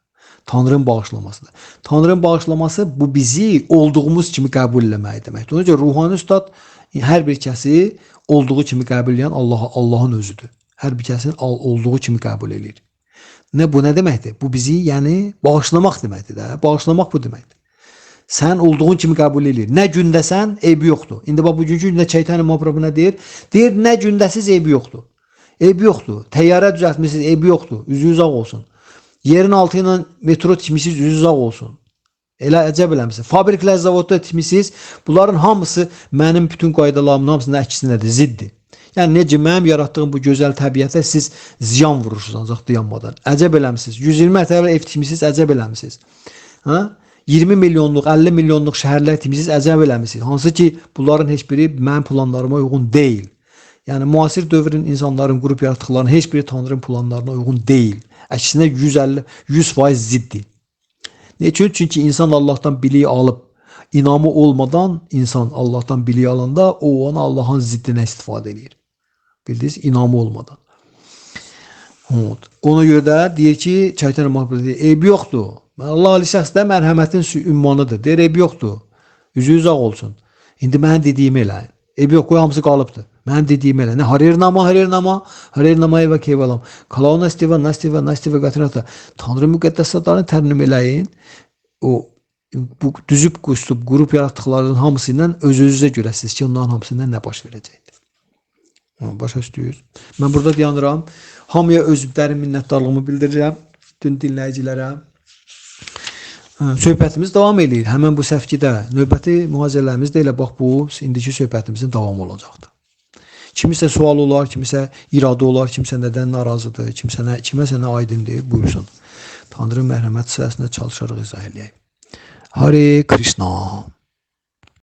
Tanrı'nın bağışlamasıdır. Tanrı'nın bağışlaması bu bizi olduğumuz kimi qəbul eləmək deməkdir. Ona görə Ruhani Ustad hər bir kəsi olduğu kimi qəbul edən Allahın özüdür. Hər bir kəsin olduğu kimi qəbul edir. Bu nə deməkdir? Bu bizi yəni bağışlamaq deməkdir də. Bağışlamaq bu deməkdir. Sən olduğun kimi qəbul edir. Nə gündəsən, eybi yoxdur. İndi bax bugünkü gündə Çeytani Mahaprabhu nə deyir? Deyir, nə gündəsiz eybi yoxdur. Eybi yoxdur. Təyyarə düzəltmisiniz, eybi yoxdur. Üzü uzaq olsun. Yerin altı ilə metro tikmisiniz, üzü uzaq olsun. Elə əcəb eləmisiniz. Fabriklər, zavodda tikmisiniz. Bunların hamısı mənim bütün qaydalarımın hamısının əksinədir, ziddir. Yəni necə mənim yaratdığım bu gözəl təbiətə siz ziyan vurursunuz ancaq dayanmadan. Əcəb eləmisiniz. 120 mərtəbəli ev tikmisiniz, əcəb eləmisiniz. Ha? 20 milyonluq, 50 milyonluq şəhərlər tikmisiniz, əcəb eləmisiniz. Hansı ki, bunların heç biri mənim planlarıma uyğun deyil. Yəni müasir dövrün insanların qrup yaratdıqlarının heç biri Tanrı'nın planlarına uyğun deyil. Əksinə 100% ziddir. Neçün? Çünki insan Allah'tan biliyi alıp inamı olmadan insan Allah'tan biliyi alanda o ona Allah'ın ziddine istifadə edir. Bildiniz? İnamı olmadan. Ona görə də deyir ki, Çeytani Mahaprabhu deyir, eybi yoxdur. Allah Ali şəxsdə mərhəmətin ünvanıdır. Deyir, eybi yoxdur. Üzü uzaq olsun. İndi mənim dediyimi elə. Eybi yox, qoy hamısı qalıbdır. Mənim dediyim elə. Nə Harir-nama və Kevalam. Kalauna Nastiva Qatrinata. Tanrı müqəddəsatlarını tərnüm eləyin. O bu düzüb qustub qrup yaratdıqlarının hamısı ilə öz-özünüzə görəsiniz ki, onların hamısından nə baş verəcəkdir. Başa düşdünüz. Mən burada dayanıram. Hamıya öz dərin minnətdarlığımı bildirirəm. Bütün dinləyicilərə. Söhbətimiz davam edir. Həmən bu səfkidə növbəti mühazirələrimiz də elə bax bu indiki söhbətimizin davamı olacaqdır. Kimisə sual olar, kimisə iradə olar, kimsə nədən narazıdır, kiməsə nə aydındır, buyursun. Tanrı mərhəmət sırasında çalışarıq izah eləyək. Hare Krishna.